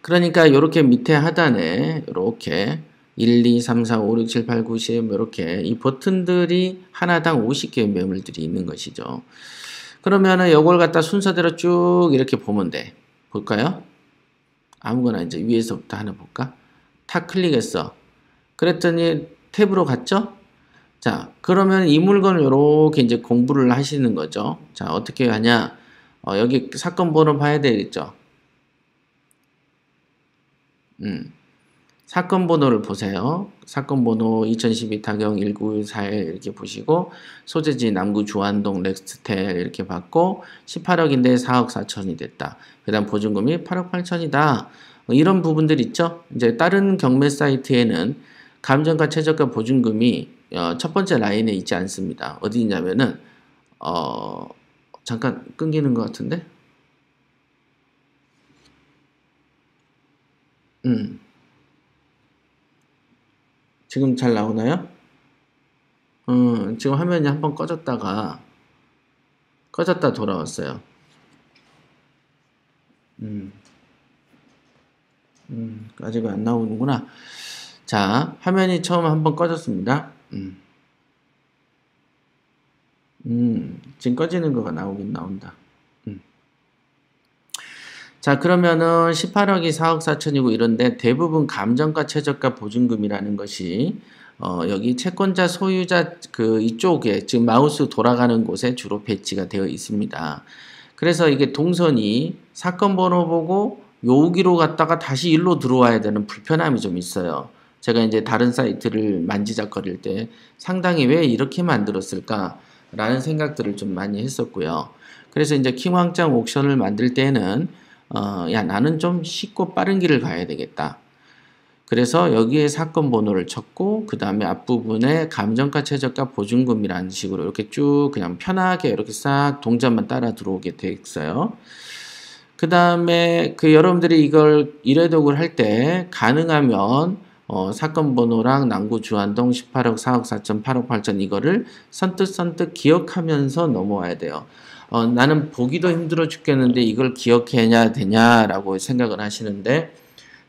그러니까 이렇게 밑에 하단에 이렇게 1, 2, 3, 4, 5, 6, 7, 8, 9, 10 이렇게 이 버튼들이 하나당 50개의 매물들이 있는 것이죠. 그러면은 이걸 갖다 순서대로 쭉 이렇게 보면 돼. 볼까요? 아무거나 이제 위에서부터 하나 볼까? 탁 클릭했어. 그랬더니 탭으로 갔죠? 자, 그러면 이 물건을 이렇게 이제 공부를 하시는 거죠. 자, 어떻게 하냐? 여기 사건 번호 봐야 되겠죠? 사건 번호를 보세요. 사건 번호 2012 타경 1941 이렇게 보시고 소재지 남구 주안동 렉스텔 이렇게 받고 18억인데 4억 4천이 됐다. 그 다음 보증금이 8억 8천이다. 이런 부분들 있죠. 이제 다른 경매 사이트에는 감정가 최저가 보증금이 첫 번째 라인에 있지 않습니다. 어디 있냐면은 잠깐 끊기는 것 같은데. 지금 잘 나오나요? 지금 화면이 한번 꺼졌다 돌아왔어요. 아직 안 나오는구나. 자, 화면이 처음 한번 꺼졌습니다. 지금 꺼지는 거가 나오긴 나온다. 자, 그러면은 18억이 4억 4천이고 이런데 대부분 감정가 최저가 보증금이라는 것이 여기 채권자 소유자 그 이쪽에 지금 마우스 돌아가는 곳에 주로 배치가 되어 있습니다. 그래서 이게 동선이 사건 번호 보고 여기로 갔다가 다시 일로 들어와야 되는 불편함이 좀 있어요. 제가 이제 다른 사이트를 만지작거릴 때 상당히 왜 이렇게 만들었을까 라는 생각들을 좀 많이 했었고요. 그래서 이제 킹왕짱 옥션을 만들 때는 야, 나는 좀 쉽고 빠른 길을 가야 되겠다. 그래서 여기에 사건 번호를 쳤고 그 다음에 앞부분에 감정가 최저가 보증금이라는 식으로 이렇게 쭉 그냥 편하게 이렇게 싹 동작만 따라 들어오게 돼 있어요. 그 다음에 여러분들이 이걸 일회독을 할 때 가능하면 사건 번호랑 남구 주안동 18억 4억 4천 8억 8천 이거를 선뜻 기억하면서 넘어와야 돼요. 나는 보기도 힘들어 죽겠는데 이걸 기억해야 되냐라고 생각을 하시는데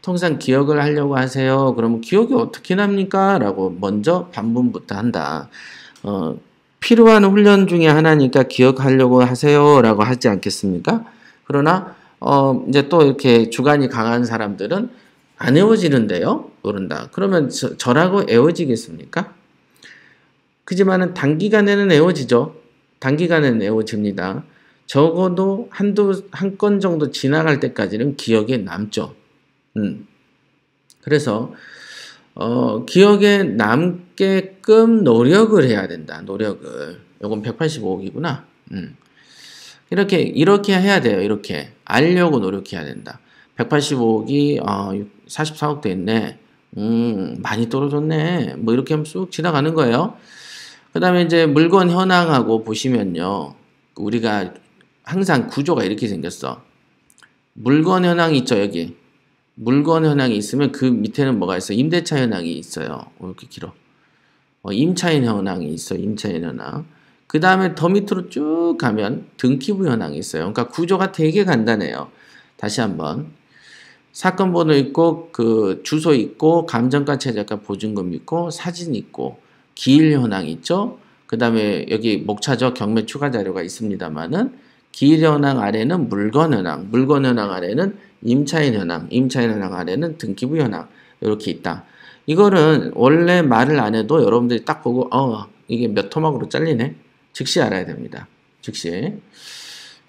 통상 기억을 하려고 하세요. 그러면 기억이 어떻게 납니까? 라고 먼저 반문부터 한다. 필요한 훈련 중에 하나니까 기억하려고 하세요. 라고 하지 않겠습니까? 그러나 이제 또 이렇게 주관이 강한 사람들은 안 외워지는데요. 모른다. 그러면 저라고 외워지겠습니까? 그지만은 단기간에는 외워지죠. 단기간에는 외워집니다. 적어도 한 건 정도 지나갈 때까지는 기억에 남죠. 그래서 기억에 남게끔 노력을 해야 된다. 노력을. 요건 185억이구나. 이렇게 해야 돼요. 이렇게 알려고 노력해야 된다. 185억이 44억 됐네. 많이 떨어졌네. 뭐 이렇게 하면 쑥 지나가는 거예요. 그 다음에 이제 물건 현황하고 보시면요. 우리가 항상 구조가 이렇게 생겼어. 물건 현황이 있죠, 여기. 물건 현황이 있으면 그 밑에는 뭐가 있어요? 임대차 현황이 있어요. 이렇게 길어. 임차인 현황이 있어, 임차인 현황. 그 다음에 더 밑으로 쭉 가면 등기부 현황이 있어요. 그러니까 구조가 되게 간단해요. 다시 한번. 사건 번호 있고, 그 주소 있고, 감정가 최저가 보증금 있고, 사진 있고, 기일 현황 있죠? 그 다음에 여기 목차적 경매 추가 자료가 있습니다만은 기일 현황 아래는 물건 현황, 물건 현황 아래는 임차인 현황, 임차인 현황 아래는 등기부 현황 이렇게 있다. 이거는 원래 말을 안 해도 여러분들이 딱 보고 이게 몇 토막으로 잘리네? 즉시 알아야 됩니다. 즉시.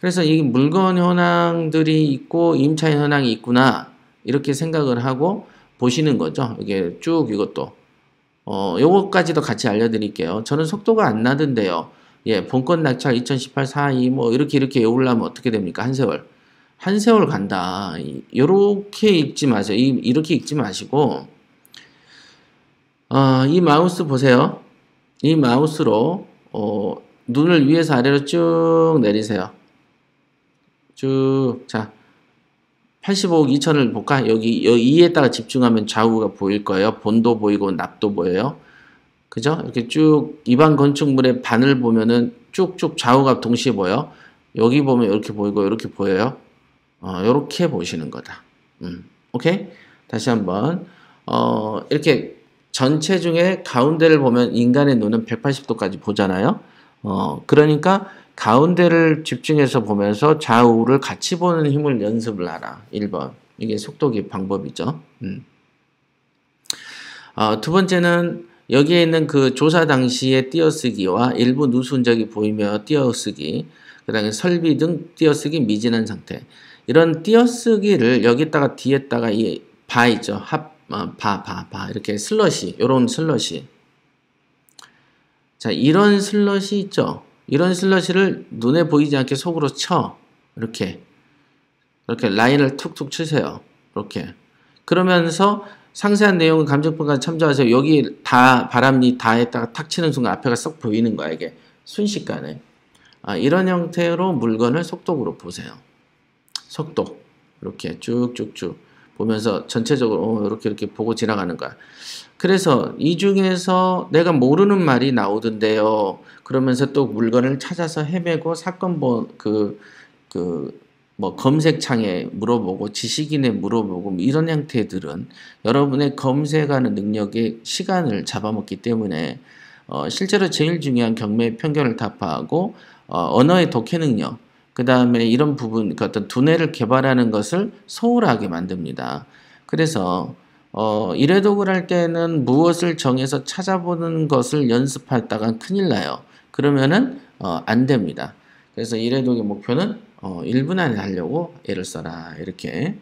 그래서 이 물건 현황들이 있고 임차인 현황이 있구나 이렇게 생각을 하고 보시는 거죠. 이게 쭉 이것도 요거까지도 같이 알려드릴게요. 저는 속도가 안 나던데요. 예, 본건 낙찰 2018 4.2 뭐 이렇게 외우려면 어떻게 됩니까? 한 세월 간다. 요렇게 읽지 마세요. 이렇게 읽지 마시고 이 마우스 보세요. 이 마우스로 눈을 위에서 아래로 쭉 내리세요. 쭉. 자, 85억 2천을 볼까? 여기 2에다가 집중하면 좌우가 보일 거예요. 본도 보이고 납도 보여요. 그죠? 이렇게 쭉 입안 건축물의 반을 보면은 쭉쭉 좌우가 동시에 보여. 여기 보면 이렇게 보이고 이렇게 보여요. 이렇게 보시는 거다. 오케이? 다시 한번 이렇게 전체 중에 가운데를 보면 인간의 눈은 180도까지 보잖아요. 그러니까 가운데를 집중해서 보면서 좌우를 같이 보는 힘을 연습을 하라. 1번. 이게 속도기 방법이죠. 두 번째는 여기에 있는 그 조사 당시의 띄어쓰기와 일부 누순적이 보이며 띄어쓰기, 그 다음에 설비 등 띄어쓰기 미진한 상태. 이런 띄어쓰기를 여기다가 뒤에다가 이 바 있죠. 이렇게 슬러시, 요런 슬러시. 자, 이런 슬러시 있죠. 이런 슬러시를 눈에 보이지 않게 속으로 쳐. 이렇게 라인을 툭툭 치세요. 이렇게. 그러면서 상세한 내용은 감정평가 참조하세요. 여기 다 바람이 다에다가 탁 치는 순간 앞에가 쏙 보이는 거야. 이게 순식간에. 이런 형태로 물건을 속독으로 보세요. 속독. 이렇게 쭉쭉쭉 보면서 전체적으로 이렇게 보고 지나가는 거야. 그래서 이 중에서 내가 모르는 말이 나오던데요. 그러면서 또 물건을 찾아서 헤매고 사건 뭐 검색창에 물어보고 지식인에 물어보고 뭐 이런 형태들은 여러분의 검색하는 능력에 시간을 잡아먹기 때문에 실제로 제일 중요한 경매의 편견을 타파하고 언어의 독해 능력, 그 다음에 이런 부분, 그 어떤 두뇌를 개발하는 것을 소홀하게 만듭니다. 그래서 이래독을 할 때는 무엇을 정해서 찾아보는 것을 연습하다가 큰일 나요. 그러면은 안 됩니다. 그래서 이래독의 목표는 1분 안에 하려고 애를 써라. 이렇게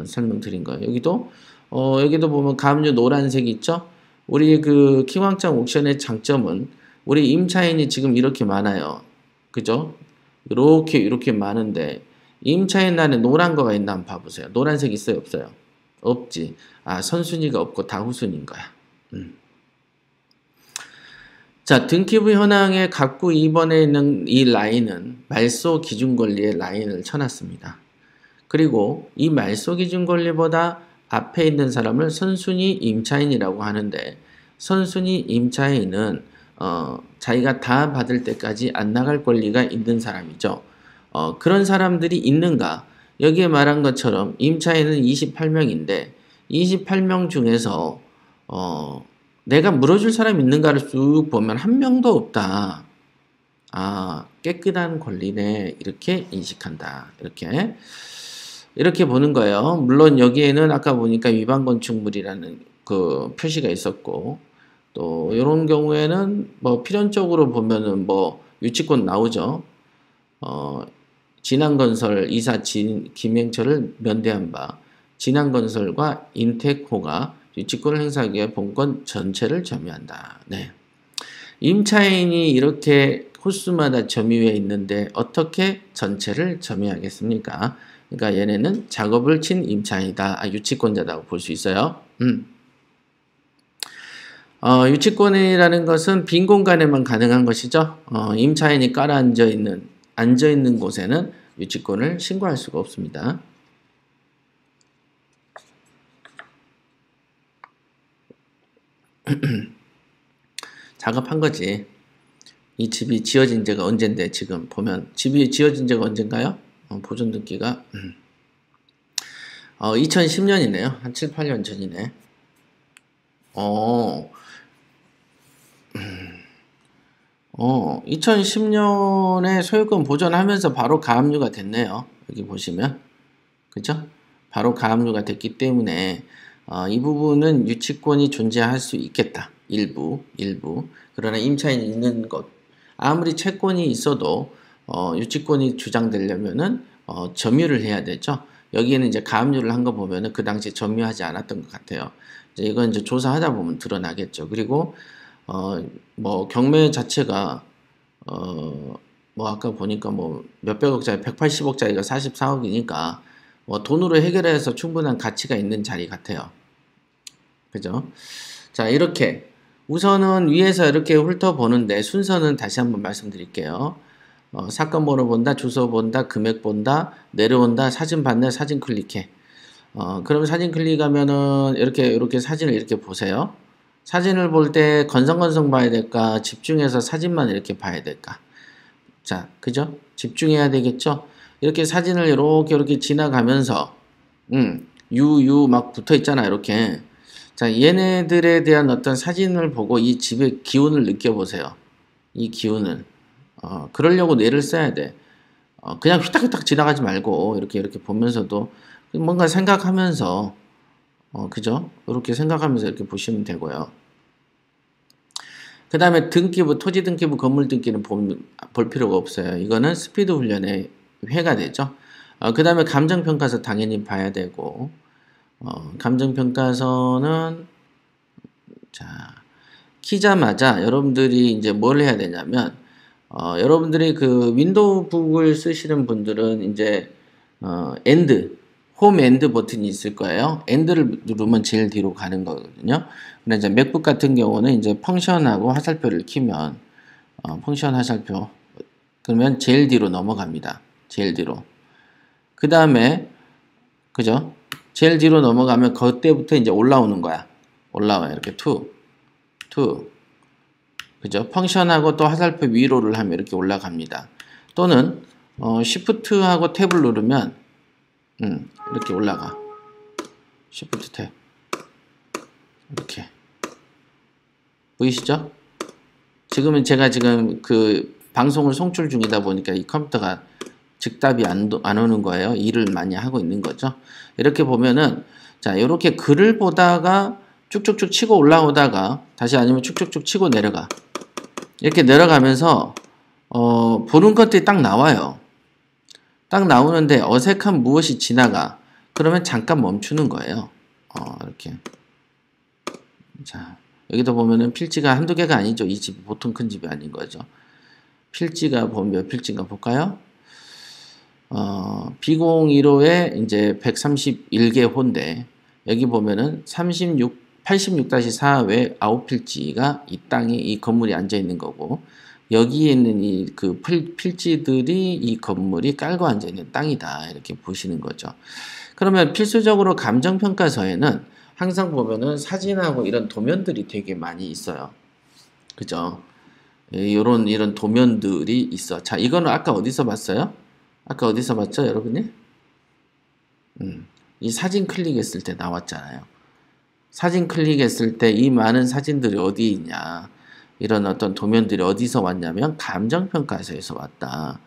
설명드린 거예요. 여기도 보면 가압류 노란색 있죠? 우리 그 킹왕짱 옥션의 장점은 우리 임차인이 지금 이렇게 많아요. 그죠? 이렇게 많은데 임차인 안에 노란 거가 있나 한번 봐보세요. 노란색 있어요? 없어요? 없지. 선순위가 없고 다 후순위인 거야. 자, 등기부 현황의 각구 2번에 있는 이 라인은 말소 기준 권리의 라인을 쳐놨습니다. 그리고 이 말소 기준 권리보다 앞에 있는 사람을 선순위 임차인이라고 하는데 선순위 임차인은 자기가 다 받을 때까지 안 나갈 권리가 있는 사람이죠. 그런 사람들이 있는가? 여기에 말한 것처럼 임차인은 28명인데 28명 중에서 내가 물어줄 사람 있는가를 쭉 보면 한 명도 없다. 깨끗한 권리네. 이렇게 인식한다. 이렇게 보는 거예요. 물론 여기에는 아까 보니까 위반 건축물이라는 그 표시가 있었고 또 이런 경우에는 뭐 필연적으로 보면은 뭐 유치권 나오죠. 진한건설 이사 김행철을 면대한 바 진한건설과 인테코가 유치권을 행사하기 위해 본건 전체를 점유한다. 네. 임차인이 이렇게 호수마다 점유해 있는데 어떻게 전체를 점유하겠습니까? 그러니까 얘네는 작업을 친 임차인이다. 유치권자라고 볼 수 있어요. 유치권이라는 것은 빈 공간에만 가능한 것이죠. 임차인이 깔아앉아 있는 곳에는 유치권을 신고할 수가 없습니다. 작업한 거지. 이 집이 지어진 지가 언젠데 지금 보면 집이 지어진 지가 언젠가요? 보존 등기가 2010년이네요. 한 7, 8년 전이네. 2010년에 소유권 보존하면서 바로 가압류가 됐네요. 여기 보시면. 그죠? 바로 가압류가 됐기 때문에 이 부분은 유치권이 존재할 수 있겠다. 일부. 그러나 임차인이 있는 것. 아무리 채권이 있어도 유치권이 주장되려면은 점유를 해야 되죠. 여기에는 이제 가압류를 한 거 보면은 그 당시에 점유하지 않았던 것 같아요. 이건 이제 조사하다 보면 드러나겠죠. 그리고 뭐 경매 자체가 뭐 아까 보니까 뭐 몇백억짜리 180억짜리가 44억이니까 뭐 돈으로 해결해서 충분한 가치가 있는 자리 같아요. 그죠? 자, 이렇게 우선은 위에서 이렇게 훑어보는데 순서는 다시 한번 말씀드릴게요. 사건 번호 본다, 주소 본다, 금액 본다, 내려온다, 사진 봤네, 사진 클릭해. 그럼 사진 클릭하면은 이렇게 사진을 이렇게 보세요. 사진을 볼 때 건성건성 봐야 될까? 집중해서 사진만 이렇게 봐야 될까? 자, 그죠? 집중해야 되겠죠? 이렇게 사진을 이렇게 지나가면서, 유유 막 붙어 있잖아, 이렇게. 자, 얘네들에 대한 어떤 사진을 보고 이 집의 기운을 느껴보세요. 이 기운을. 그러려고 뇌를 써야 돼. 그냥 휘딱휘딱 지나가지 말고, 이렇게 보면서도 뭔가 생각하면서, 그죠? 이렇게 생각하면서 이렇게 보시면 되고요. 그 다음에 등기부, 토지 등기부, 건물 등기는 볼 필요가 없어요. 이거는 스피드 훈련의 회가 되죠. 그 다음에 감정평가서 당연히 봐야 되고, 감정평가서는, 자, 키자마자 여러분들이 이제 뭘 해야 되냐면, 여러분들이 그 윈도우북을 쓰시는 분들은 이제, 엔드, 홈 엔드 버튼이 있을 거예요. 엔드를 누르면 제일 뒤로 가는 거거든요. 근데 이제 맥북 같은 경우는 이제 펑션하고 화살표를 키면, 펑션 화살표, 그러면 제일 뒤로 넘어갑니다. 제일 뒤로. 그 다음에, 그죠? 제일 뒤로 넘어가면 그때부터 이제 올라오는 거야. 올라와요. 이렇게 to. 그죠? 펑션하고 또 화살표 위로를 하면 이렇게 올라갑니다. 또는, Shift하고 탭을 누르면, 이렇게 올라가. Shift 탭. 이렇게. 보이시죠? 지금은 제가 지금 그 방송을 송출 중이다 보니까 이 컴퓨터가 즉답이 안 오는 거예요. 일을 많이 하고 있는 거죠. 이렇게 보면은, 자, 이렇게 글을 보다가 쭉쭉쭉 치고 올라오다가 다시 아니면 쭉쭉쭉 치고 내려가. 이렇게 내려가면서, 보는 것들이 딱 나와요. 딱 나오는데 어색한 무엇이 지나가. 그러면 잠깐 멈추는 거예요. 이렇게. 자, 여기도 보면은 필지가 한두 개가 아니죠. 이 집이 보통 큰 집이 아닌 거죠. 필지가 보면 몇 필지인가 볼까요? B015에 이제 131개 호인데, 여기 보면은 86-4 외 9필지가 이 땅이, 이 건물이 앉아 있는 거고, 여기에 있는 이 그 필지들이 이 건물이 깔고 앉아 있는 땅이다. 이렇게 보시는 거죠. 그러면 필수적으로 감정평가서에는 항상 보면은 사진하고 이런 도면들이 되게 많이 있어요. 그죠? 이런 도면들이 있어. 자, 이거는 아까 어디서 봤어요? 아까 어디서 봤죠, 여러분이? 이 사진 클릭했을 때 나왔잖아요. 사진 클릭했을 때 이 많은 사진들이 어디 있냐. 이런 어떤 도면들이 어디서 왔냐면 감정평가서에서 왔다.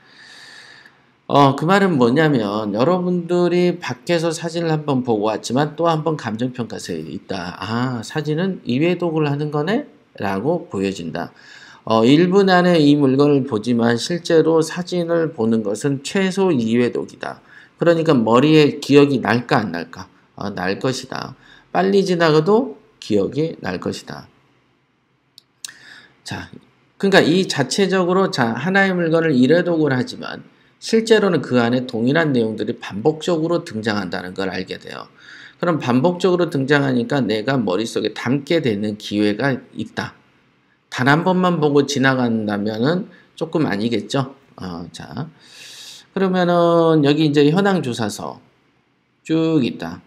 그 말은 뭐냐면 여러분들이 밖에서 사진을 한번 보고 왔지만 또 한번 감정평가서에 있다. 아, 사진은 이해독을 하는 거네? 라고 보여진다. 1분 안에 이 물건을 보지만 실제로 사진을 보는 것은 최소 2회독이다. 그러니까 머리에 기억이 날까 안 날까? 날 것이다. 빨리 지나가도 기억이 날 것이다. 자, 그러니까 이 자체적으로 하나의 물건을 1회독을 하지만 실제로는 그 안에 동일한 내용들이 반복적으로 등장한다는 걸 알게 돼요. 그럼 반복적으로 등장하니까 내가 머릿속에 담게 되는 기회가 있다. 단 한 번만 보고 지나간다면은 조금 아니겠죠? 자, 그러면은 여기 이제 현황조사서 쭉 있다.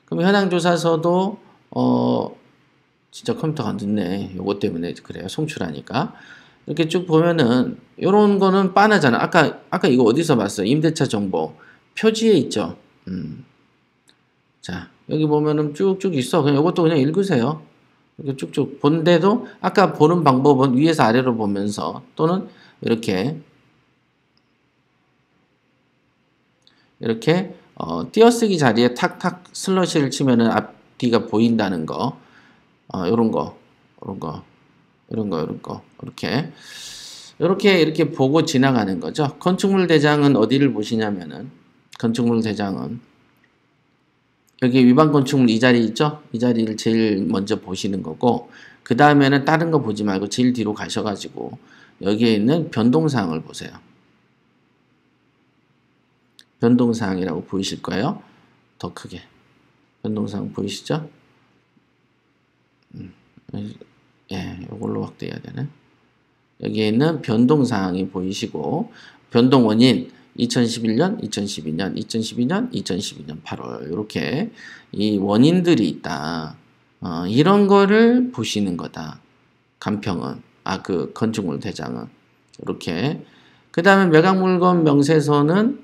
그럼 현황조사서도 진짜 컴퓨터가 늦네. 요것 때문에 그래요. 송출하니까. 이렇게 쭉 보면은 요런 거는 빤하잖아. 아까 이거 어디서 봤어요? 임대차 정보 표지에 있죠. 자, 여기 보면은 쭉쭉 있어. 그냥 요것도 그냥 읽으세요. 이렇게 쭉쭉 본데도 아까 보는 방법은 위에서 아래로 보면서 또는 이렇게 띄어쓰기 자리에 탁탁 슬러시를 치면은 앞뒤가 보인다는 거. 요런 거. 이렇게 보고 지나가는 거죠. 건축물 대장은 어디를 보시냐면은, 건축물 대장은, 여기 위반 건축물 이 자리 있죠? 이 자리를 제일 먼저 보시는 거고, 그 다음에는 다른 거 보지 말고 제일 뒤로 가셔가지고 여기에 있는 변동사항을 보세요. 변동사항이라고 보이실 거예요. 더 크게. 변동사항 보이시죠? 예, 이걸로 확대해야 되네. 여기에 있는 변동사항이 보이시고, 변동 원인 2011년, 2012년, 2012년, 2012년 8월 이렇게 이 원인들이 있다. 이런 거를 보시는 거다. 간평은, 그 건축물 대장은 이렇게. 그 다음에 매각물건 명세서는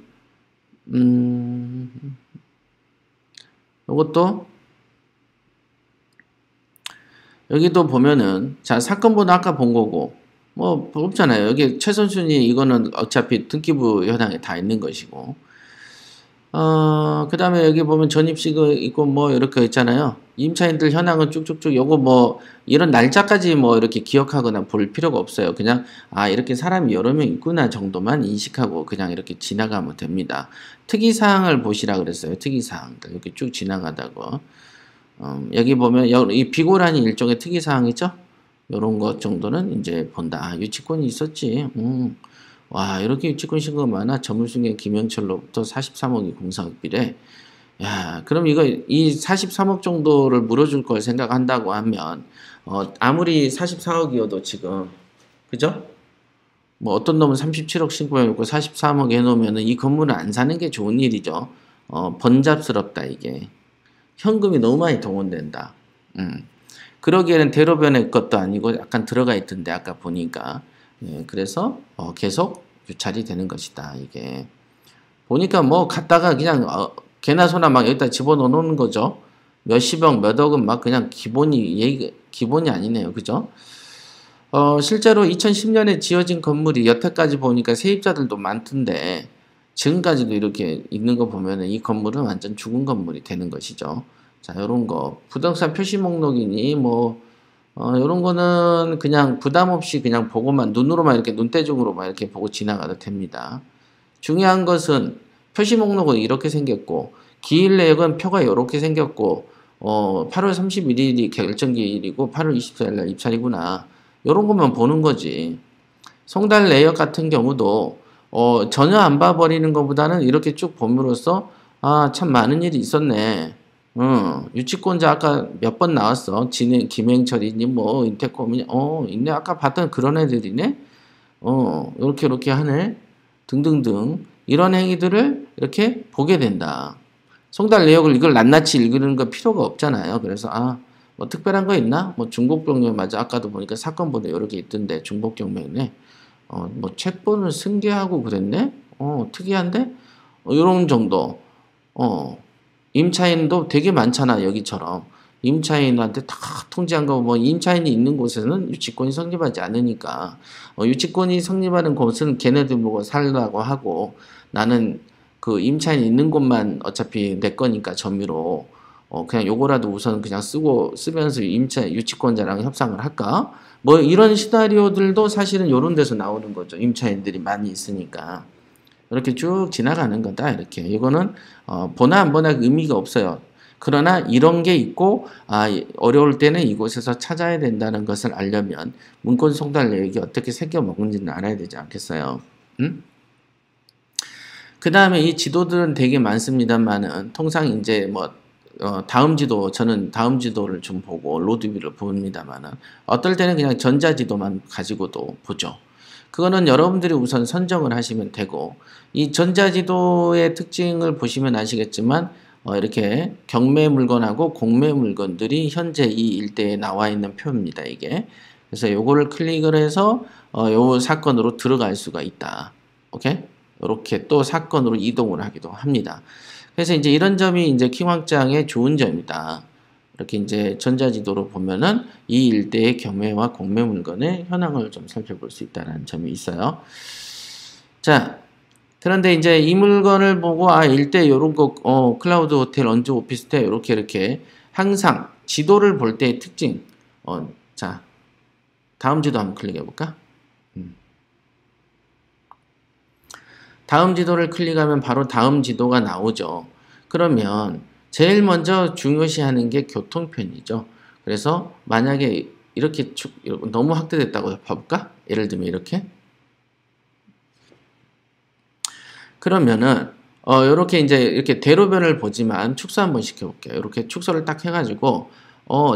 이것도 여기도 보면은 자 사건번호 아까 본 거고 뭐 없잖아요. 여기 최선순위 이거는 어차피 등기부 현황에 다 있는 것이고 그 다음에 여기 보면 전입식이 있고 뭐 이렇게 있잖아요. 임차인들 현황은 쭉쭉쭉 요거 뭐 이런 날짜까지 뭐 이렇게 기억하거나 볼 필요가 없어요. 그냥 이렇게 사람이 여러 명 있구나 정도만 인식하고 그냥 이렇게 지나가면 됩니다. 특이사항을 보시라 그랬어요. 특이사항들 이렇게 쭉 지나가다가 여기 보면 이 비고란이 일종의 특이사항이죠. 요런 것 정도는 이제 본다. 유치권이 있었지. 와 이렇게 유치권 신고가 많아. 전물승계 김영철로부터 43억이 공사업비래. 야 그럼 이 43억 정도를 물어줄 걸 생각한다고 하면 아무리 44억이어도 지금 그죠? 뭐 어떤 놈은 37억 신고해놓고 43억 해놓으면은 이 건물을 안 사는 게 좋은 일이죠. 번잡스럽다 이게. 현금이 너무 많이 동원된다. 그러기에는 대로변의 것도 아니고 약간 들어가 있던데 아까 보니까 그래서 계속 유찰이 되는 것이다 이게 보니까 뭐 갖다가 그냥 개나 소나 막 여기다 집어넣어 놓는 거죠. 몇십억 몇억은 막 그냥 기본이 아니네요. 그죠? 실제로 2010년에 지어진 건물이 여태까지 보니까 세입자들도 많던데 지금까지도 이렇게 있는 거 보면은 이 건물은 완전 죽은 건물이 되는 것이죠. 자, 요런 거. 부동산 표시 목록이니, 요런 거는 그냥 부담 없이 그냥 보고만, 눈으로만 이렇게 눈대중으로만 이렇게 보고 지나가도 됩니다. 중요한 것은 표시 목록은 이렇게 생겼고, 기일 내역은 표가 이렇게 생겼고, 8월 31일이 결정기일이고, 8월 24일 날 입찰이구나. 요런 것만 보는 거지. 송달 내역 같은 경우도, 전혀 안 봐버리는 것보다는 이렇게 쭉 봄으로써 참 많은 일이 있었네. 유치권자 아까 몇 번 나왔어. 김행철이니 뭐 인테콤이니 있네. 아까 봤던 그런 애들이네. 이렇게 하네. 등등등 이런 행위들을 이렇게 보게 된다. 송달 내역을 이걸 낱낱이 읽는 거 필요가 없잖아요. 그래서 뭐 특별한 거 있나? 뭐 중복경매 맞아. 아까도 보니까 사건번호 여러 개 있던데 중복경매네. 뭐 책본을 승계하고 그랬네? 특이한데? 요런 정도. 임차인도 되게 많잖아, 여기처럼. 임차인한테 다 통지한 거, 뭐, 임차인이 있는 곳에서는 유치권이 성립하지 않으니까. 유치권이 성립하는 곳은 걔네들 보고 살라고 하고, 나는 그 임차인이 있는 곳만 어차피 내 거니까 점유로, 그냥 요거라도 우선 그냥 쓰면서 유치권자랑 협상을 할까? 뭐 이런 시나리오들도 사실은 요런 데서 나오는 거죠. 임차인들이 많이 있으니까. 이렇게 쭉 지나가는 거다. 이렇게. 이거는 보나 안 보나 의미가 없어요. 그러나 이런 게 있고 어려울 때는 이곳에서 찾아야 된다는 것을 알려면 문건 송달 내역이 어떻게 새겨 먹는지는 알아야 되지 않겠어요. 그 다음에 이 지도들은 되게 많습니다만은 통상 이제 뭐 저는 다음 지도를 좀 보고 로드뷰를 봅니다만은 어떨 때는 그냥 전자지도만 가지고도 보죠. 그거는 여러분들이 우선 선정을 하시면 되고 이 전자지도의 특징을 보시면 아시겠지만 이렇게 경매 물건하고 공매 물건들이 현재 이 일대에 나와 있는 표입니다. 이게 그래서 요거를 클릭을 해서 요 사건으로 들어갈 수가 있다. 오케이? 이렇게 또 사건으로 이동을 하기도 합니다. 그래서 이제 이런 점이 이제 킹왕짱의 좋은 점이다. 이렇게 이제 전자지도로 보면은 이 일대의 경매와 공매 물건의 현황을 좀 살펴볼 수 있다는 점이 있어요. 자, 그런데 이제 이 물건을 보고 일대 요런 거 클라우드 호텔, 언주 오피스텔 이렇게 항상 지도를 볼 때의 특징. 자, 다음 지도 한번 클릭해 볼까? 다음 지도를 클릭하면 바로 다음 지도가 나오죠. 그러면 제일 먼저 중요시하는 게 교통편이죠. 그래서 만약에 이렇게 축 너무 확대됐다고 봐볼까? 예를 들면 이렇게. 그러면은 요렇게 이제 이렇게 대로변을 보지만 축소 한번 시켜볼게요. 이렇게 축소를 딱 해가지고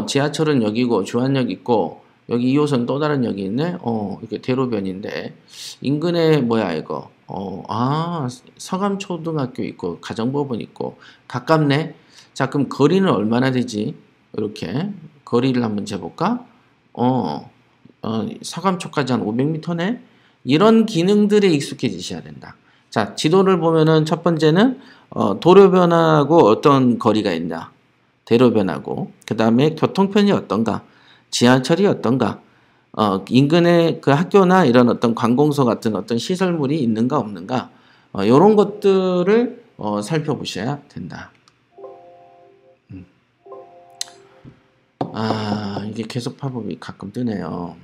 지하철은 여기고 주안역 있고 여기 2호선 또 다른 역이 있네. 이렇게 대로변인데 인근에 뭐야 이거? 서감초등학교 있고 가정법원 있고 가깝네. 자, 그럼 거리는 얼마나 되지? 이렇게 거리를 한번 재볼까? 서감초까지 한 500m네. 이런 기능들에 익숙해지셔야 된다. 자, 지도를 보면은 첫 번째는 도로변하고 어떤 거리가 있냐. 대로변하고 그 다음에 교통편이 어떤가. 지하철이 어떤가. 인근에 그 학교나 이런 어떤 관공서 같은 어떤 시설물이 있는가 없는가. 이런 것들을 살펴보셔야 된다. 이게 계속 팝업이 가끔 뜨네요.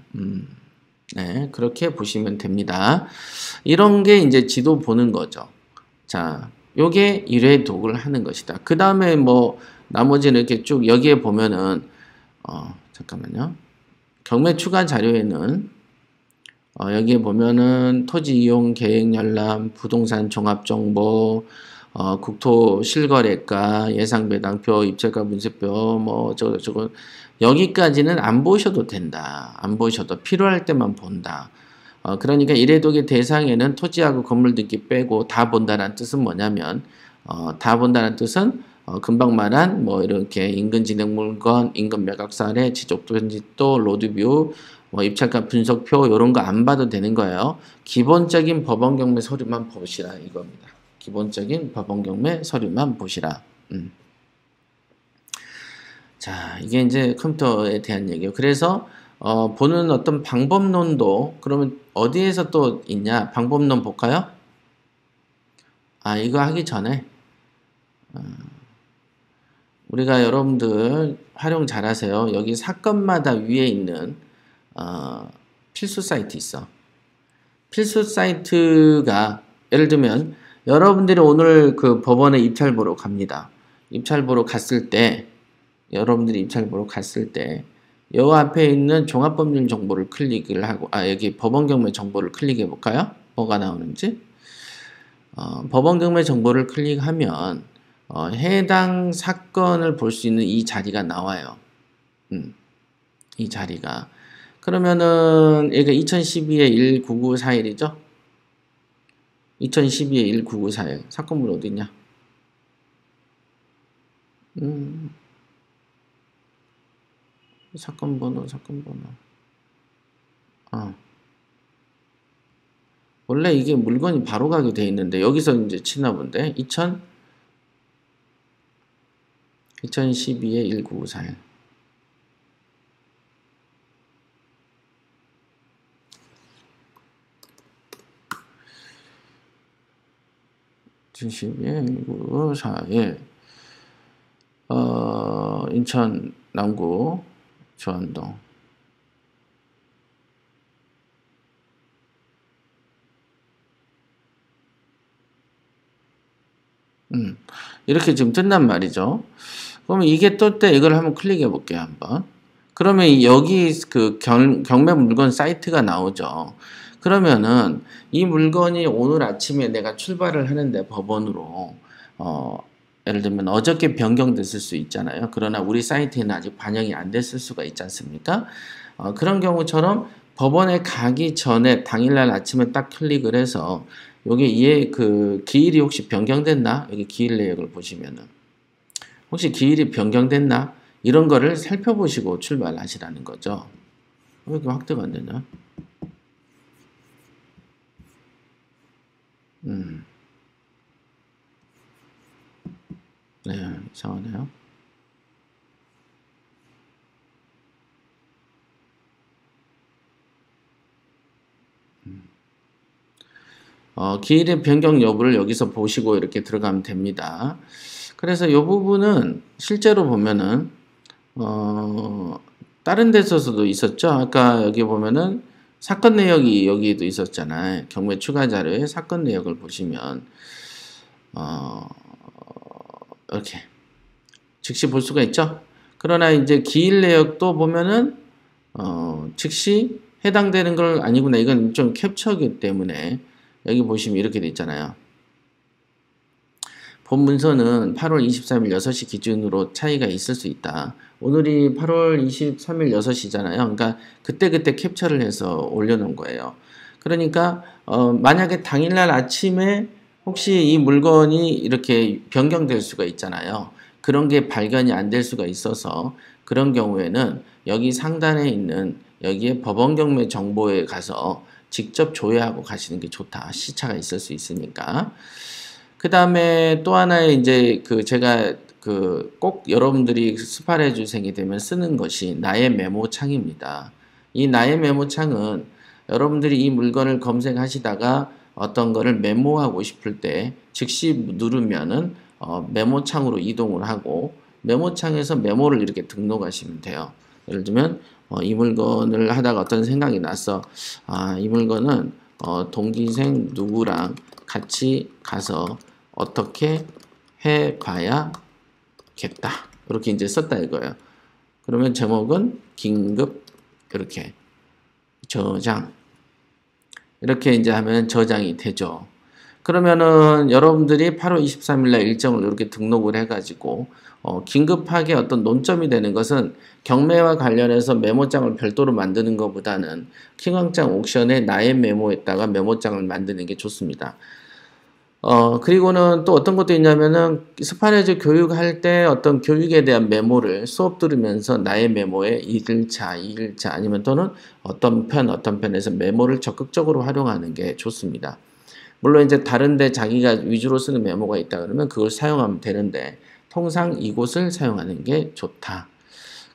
네, 그렇게 보시면 됩니다. 이런 게 이제 지도 보는 거죠. 자, 요게 1회 독을 하는 것이다. 그 다음에 뭐, 나머지는 이렇게 쭉 여기에 보면은, 잠깐만요. 경매 추가 자료에는, 여기에 보면은 토지 이용 계획 열람, 부동산 종합 정보, 국토 실거래가, 예상 배당표, 입찰가 문세표, 뭐, 저거, 여기까지는 안 보셔도 된다. 안 보셔도 필요할 때만 본다. 그러니까 1회독의 대상에는 토지하고 건물 등기 빼고 다 본다는 뜻은 뭐냐면, 다 본다는 뜻은, 금방 말한, 뭐, 이렇게 인근 진행 물건, 인근 매각 사례, 지적 편집도, 로드뷰, 뭐, 입찰가 분석표, 이런 거 안 봐도 되는 거예요. 기본적인 법원 경매 서류만 보시라, 이겁니다. 기본적인 법원 경매 서류만 보시라. 자, 이게 이제 컴퓨터에 대한 얘기예요. 그래서 보는 어떤 방법론도 그러면 어디에서 또 있냐? 방법론 볼까요? 이거 하기 전에 우리가 여러분들 활용 잘하세요. 여기 사건마다 위에 있는 필수 사이트 있어. 필수 사이트가 예를 들면 여러분들이 오늘 그 법원에 입찰 보러 갑니다. 입찰 보러 갔을 때 여러분들이 입찰 보러 갔을 때 요 앞에 있는 종합법률 정보를 클릭을 하고 여기 법원 경매 정보를 클릭해 볼까요? 뭐가 나오는지 법원 경매 정보를 클릭하면 해당 사건을 볼 수 있는 이 자리가 나와요. 이 자리가 그러면은 얘가 2012의 19941이죠? 2012의 19941 사건물 어디 있냐? 사건 번호. 원래 이게 물건이 바로 가게 돼 있는데 여기서 이제 치나 본데 2012의 19941 2012의 19941 인천 남구 조안동 이렇게 지금 뜬단 말이죠. 그러면 이게 뜰 때 이걸 한번 클릭해 볼게요. 한번. 그러면 여기 그 경매 물건 사이트가 나오죠. 그러면은 이 물건이 오늘 아침에 내가 출발을 하는데 법원으로 예를 들면 어저께 변경됐을 수 있잖아요. 그러나 우리 사이트에는 아직 반영이 안 됐을 수가 있지 않습니까? 그런 경우처럼 법원에 가기 전에 당일날 아침에 딱 클릭을 해서 여기 그 기일이 혹시 변경됐나? 여기 기일 내역을 보시면은 혹시 기일이 변경됐나? 이런 거를 살펴보시고 출발하시라는 거죠. 왜 이렇게 확대가 안 되냐? 네, 이상하네요. 기일의 변경 여부를 여기서 보시고 이렇게 들어가면 됩니다. 그래서 이 부분은 실제로 보면은 다른 데서도 있었죠. 아까 여기 보면은 사건 내역이 여기에도 있었잖아요. 경매 추가 자료에 사건 내역을 보시면 이렇게 즉시 볼 수가 있죠. 그러나 이제 기일 내역도 보면은 즉시 해당되는 걸 아니구나. 이건 좀 캡처기 때문에 여기 보시면 이렇게 돼 있잖아요. 본 문서는 8월 23일 6시 기준으로 차이가 있을 수 있다. 오늘이 8월 23일 6시잖아요. 그러니까 그때그때 캡처를 해서 올려놓은 거예요. 그러니까 만약에 당일날 아침에 혹시 이 물건이 이렇게 변경될 수가 있잖아요. 그런 게 발견이 안 될 수가 있어서 그런 경우에는 여기 상단에 있는 여기에 법원 경매 정보에 가서 직접 조회하고 가시는 게 좋다. 시차가 있을 수 있으니까. 그 다음에 또 하나의 이제 제가 꼭 여러분들이 스파레주생이 되면 쓰는 것이 나의 메모창입니다. 이 나의 메모창은 여러분들이 이 물건을 검색하시다가 어떤 거를 메모하고 싶을 때 즉시 누르면은 메모창으로 이동을 하고 메모창에서 메모를 이렇게 등록하시면 돼요. 예를 들면 이 물건을 하다가 어떤 생각이 났어. 이 물건은 동기생 누구랑 같이 가서 어떻게 해봐야겠다. 이렇게 이제 썼다 이거예요. 그러면 제목은 긴급 이렇게 저장 이렇게 이제 하면 저장이 되죠. 그러면은 여러분들이 8월 23일 날 일정을 이렇게 등록을 해가지고 긴급하게 어떤 논점이 되는 것은 경매와 관련해서 메모장을 별도로 만드는 것보다는 킹왕짱 옥션에 나의 메모에다가 메모장을 만드는 게 좋습니다. 그리고는 또 어떤 것도 있냐면은 스파레즈 교육할 때 어떤 교육에 대한 메모를 수업 들으면서 나의 메모에 1일차, 2일차 아니면 또는 어떤 편에서 메모를 적극적으로 활용하는 게 좋습니다. 물론 이제 다른데 자기가 위주로 쓰는 메모가 있다 그러면 그걸 사용하면 되는데 통상 이곳을 사용하는 게 좋다.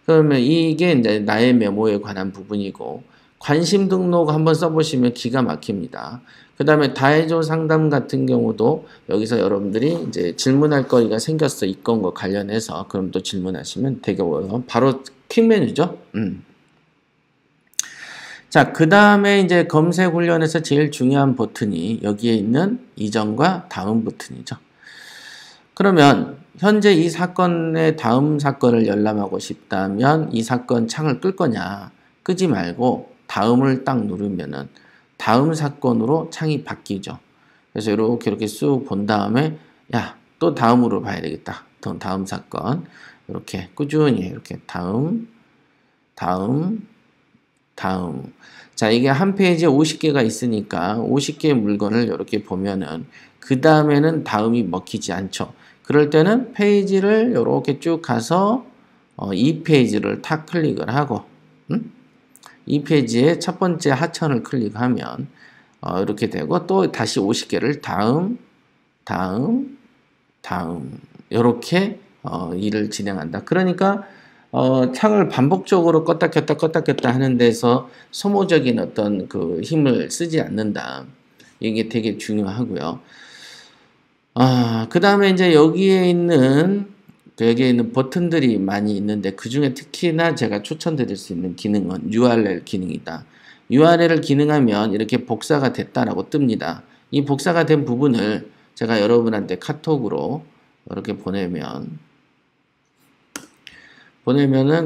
그러면 이게 이제 나의 메모에 관한 부분이고 관심 등록 한번 써보시면 기가 막힙니다. 그 다음에 다해줘 상담 같은 경우도 여기서 여러분들이 이제 질문할 거리가 생겼어. 이 건과 관련해서. 그럼 또 질문하시면 되고요. 바로 퀵 메뉴죠. 자, 그 다음에 이제 검색 훈련에서 제일 중요한 버튼이 여기에 있는 이전과 다음 버튼이죠. 그러면 현재 이 사건의 다음 사건을 열람하고 싶다면 이 사건 창을 끌 거냐? 끄지 말고 다음을 딱 누르면은 다음 사건으로 창이 바뀌죠. 그래서 이렇게 쑥 본 다음에 야, 또 다음으로 봐야 되겠다. 다음 사건 이렇게 꾸준히 이렇게 다음. 자, 이게 한 페이지에 50개가 있으니까 50개의 물건을 이렇게 보면은 그 다음에는 다음이 먹히지 않죠. 그럴 때는 페이지를 이렇게 쭉 가서 이 페이지를 탁 클릭을 하고 이 페이지에 첫 번째 하천을 클릭하면 이렇게 되고 또 다시 50개를 다음 이렇게 일을 진행한다. 그러니까 창을 반복적으로 껐다 켰다 하는 데서 소모적인 어떤 그 힘을 쓰지 않는다. 이게 되게 중요하고요. 그 다음에 이제 여기에 있는 버튼들이 많이 있는데 그 중에 특히나 제가 추천드릴 수 있는 기능은 URL 기능이다. URL을 기능하면 이렇게 복사가 됐다라고 뜹니다. 이 복사가 된 부분을 제가 여러분한테 카톡으로 이렇게 보내면은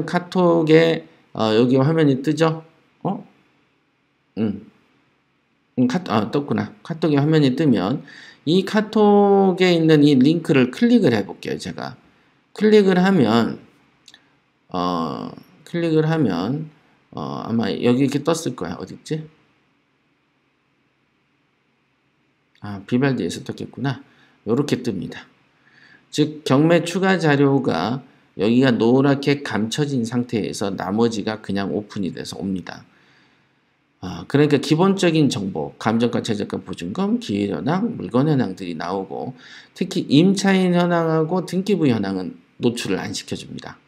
카톡에 여기 화면이 뜨죠? 떴구나. 카톡에 화면이 뜨면 이 카톡에 있는 이 링크를 클릭을 해볼게요. 제가 클릭을 하면 아마 여기 이렇게 떴을 거야. 어딨지? 비발디에서 떴겠구나. 요렇게 뜹니다. 즉 경매 추가 자료가 여기가 노랗게 감춰진 상태에서 나머지가 그냥 오픈이 돼서 옵니다. 그러니까 기본적인 정보, 감정가, 최저가, 보증금, 기일현황, 물건 현황들이 나오고 특히 임차인 현황하고 등기부 현황은 노출을 안 시켜줍니다.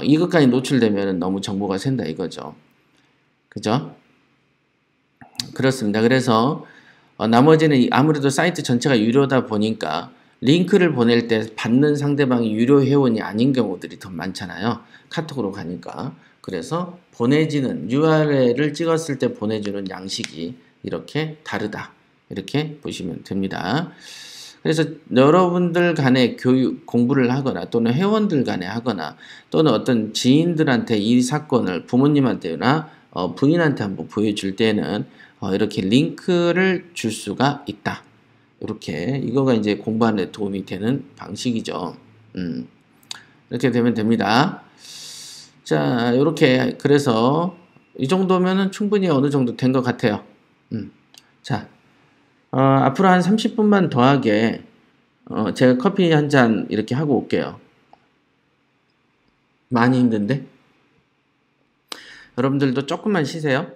이것까지 노출되면 너무 정보가 샌다 이거죠. 그죠? 그렇습니다. 그래서 나머지는 아무래도 사이트 전체가 유료다 보니까 링크를 보낼 때 받는 상대방이 유료 회원이 아닌 경우들이 더 많잖아요. 카톡으로 가니까. 그래서 보내지는 URL을 찍었을 때 보내주는 양식이 이렇게 다르다. 이렇게 보시면 됩니다. 그래서 여러분들 간에 교육 공부를 하거나 또는 회원들 간에 하거나 또는 어떤 지인들한테 이 사건을 부모님한테나 부인한테 한번 보여줄 때는 이렇게 링크를 줄 수가 있다. 이렇게 이거가 이제 공부하는 데 도움이 되는 방식이죠. 이렇게 되면 됩니다. 자, 이렇게 그래서 이 정도면은 충분히 어느 정도 된 것 같아요. 자, 앞으로 한 30분만 더 하게 제가 커피 한 잔 이렇게 하고 올게요. 많이 힘든데? 여러분들도 조금만 쉬세요.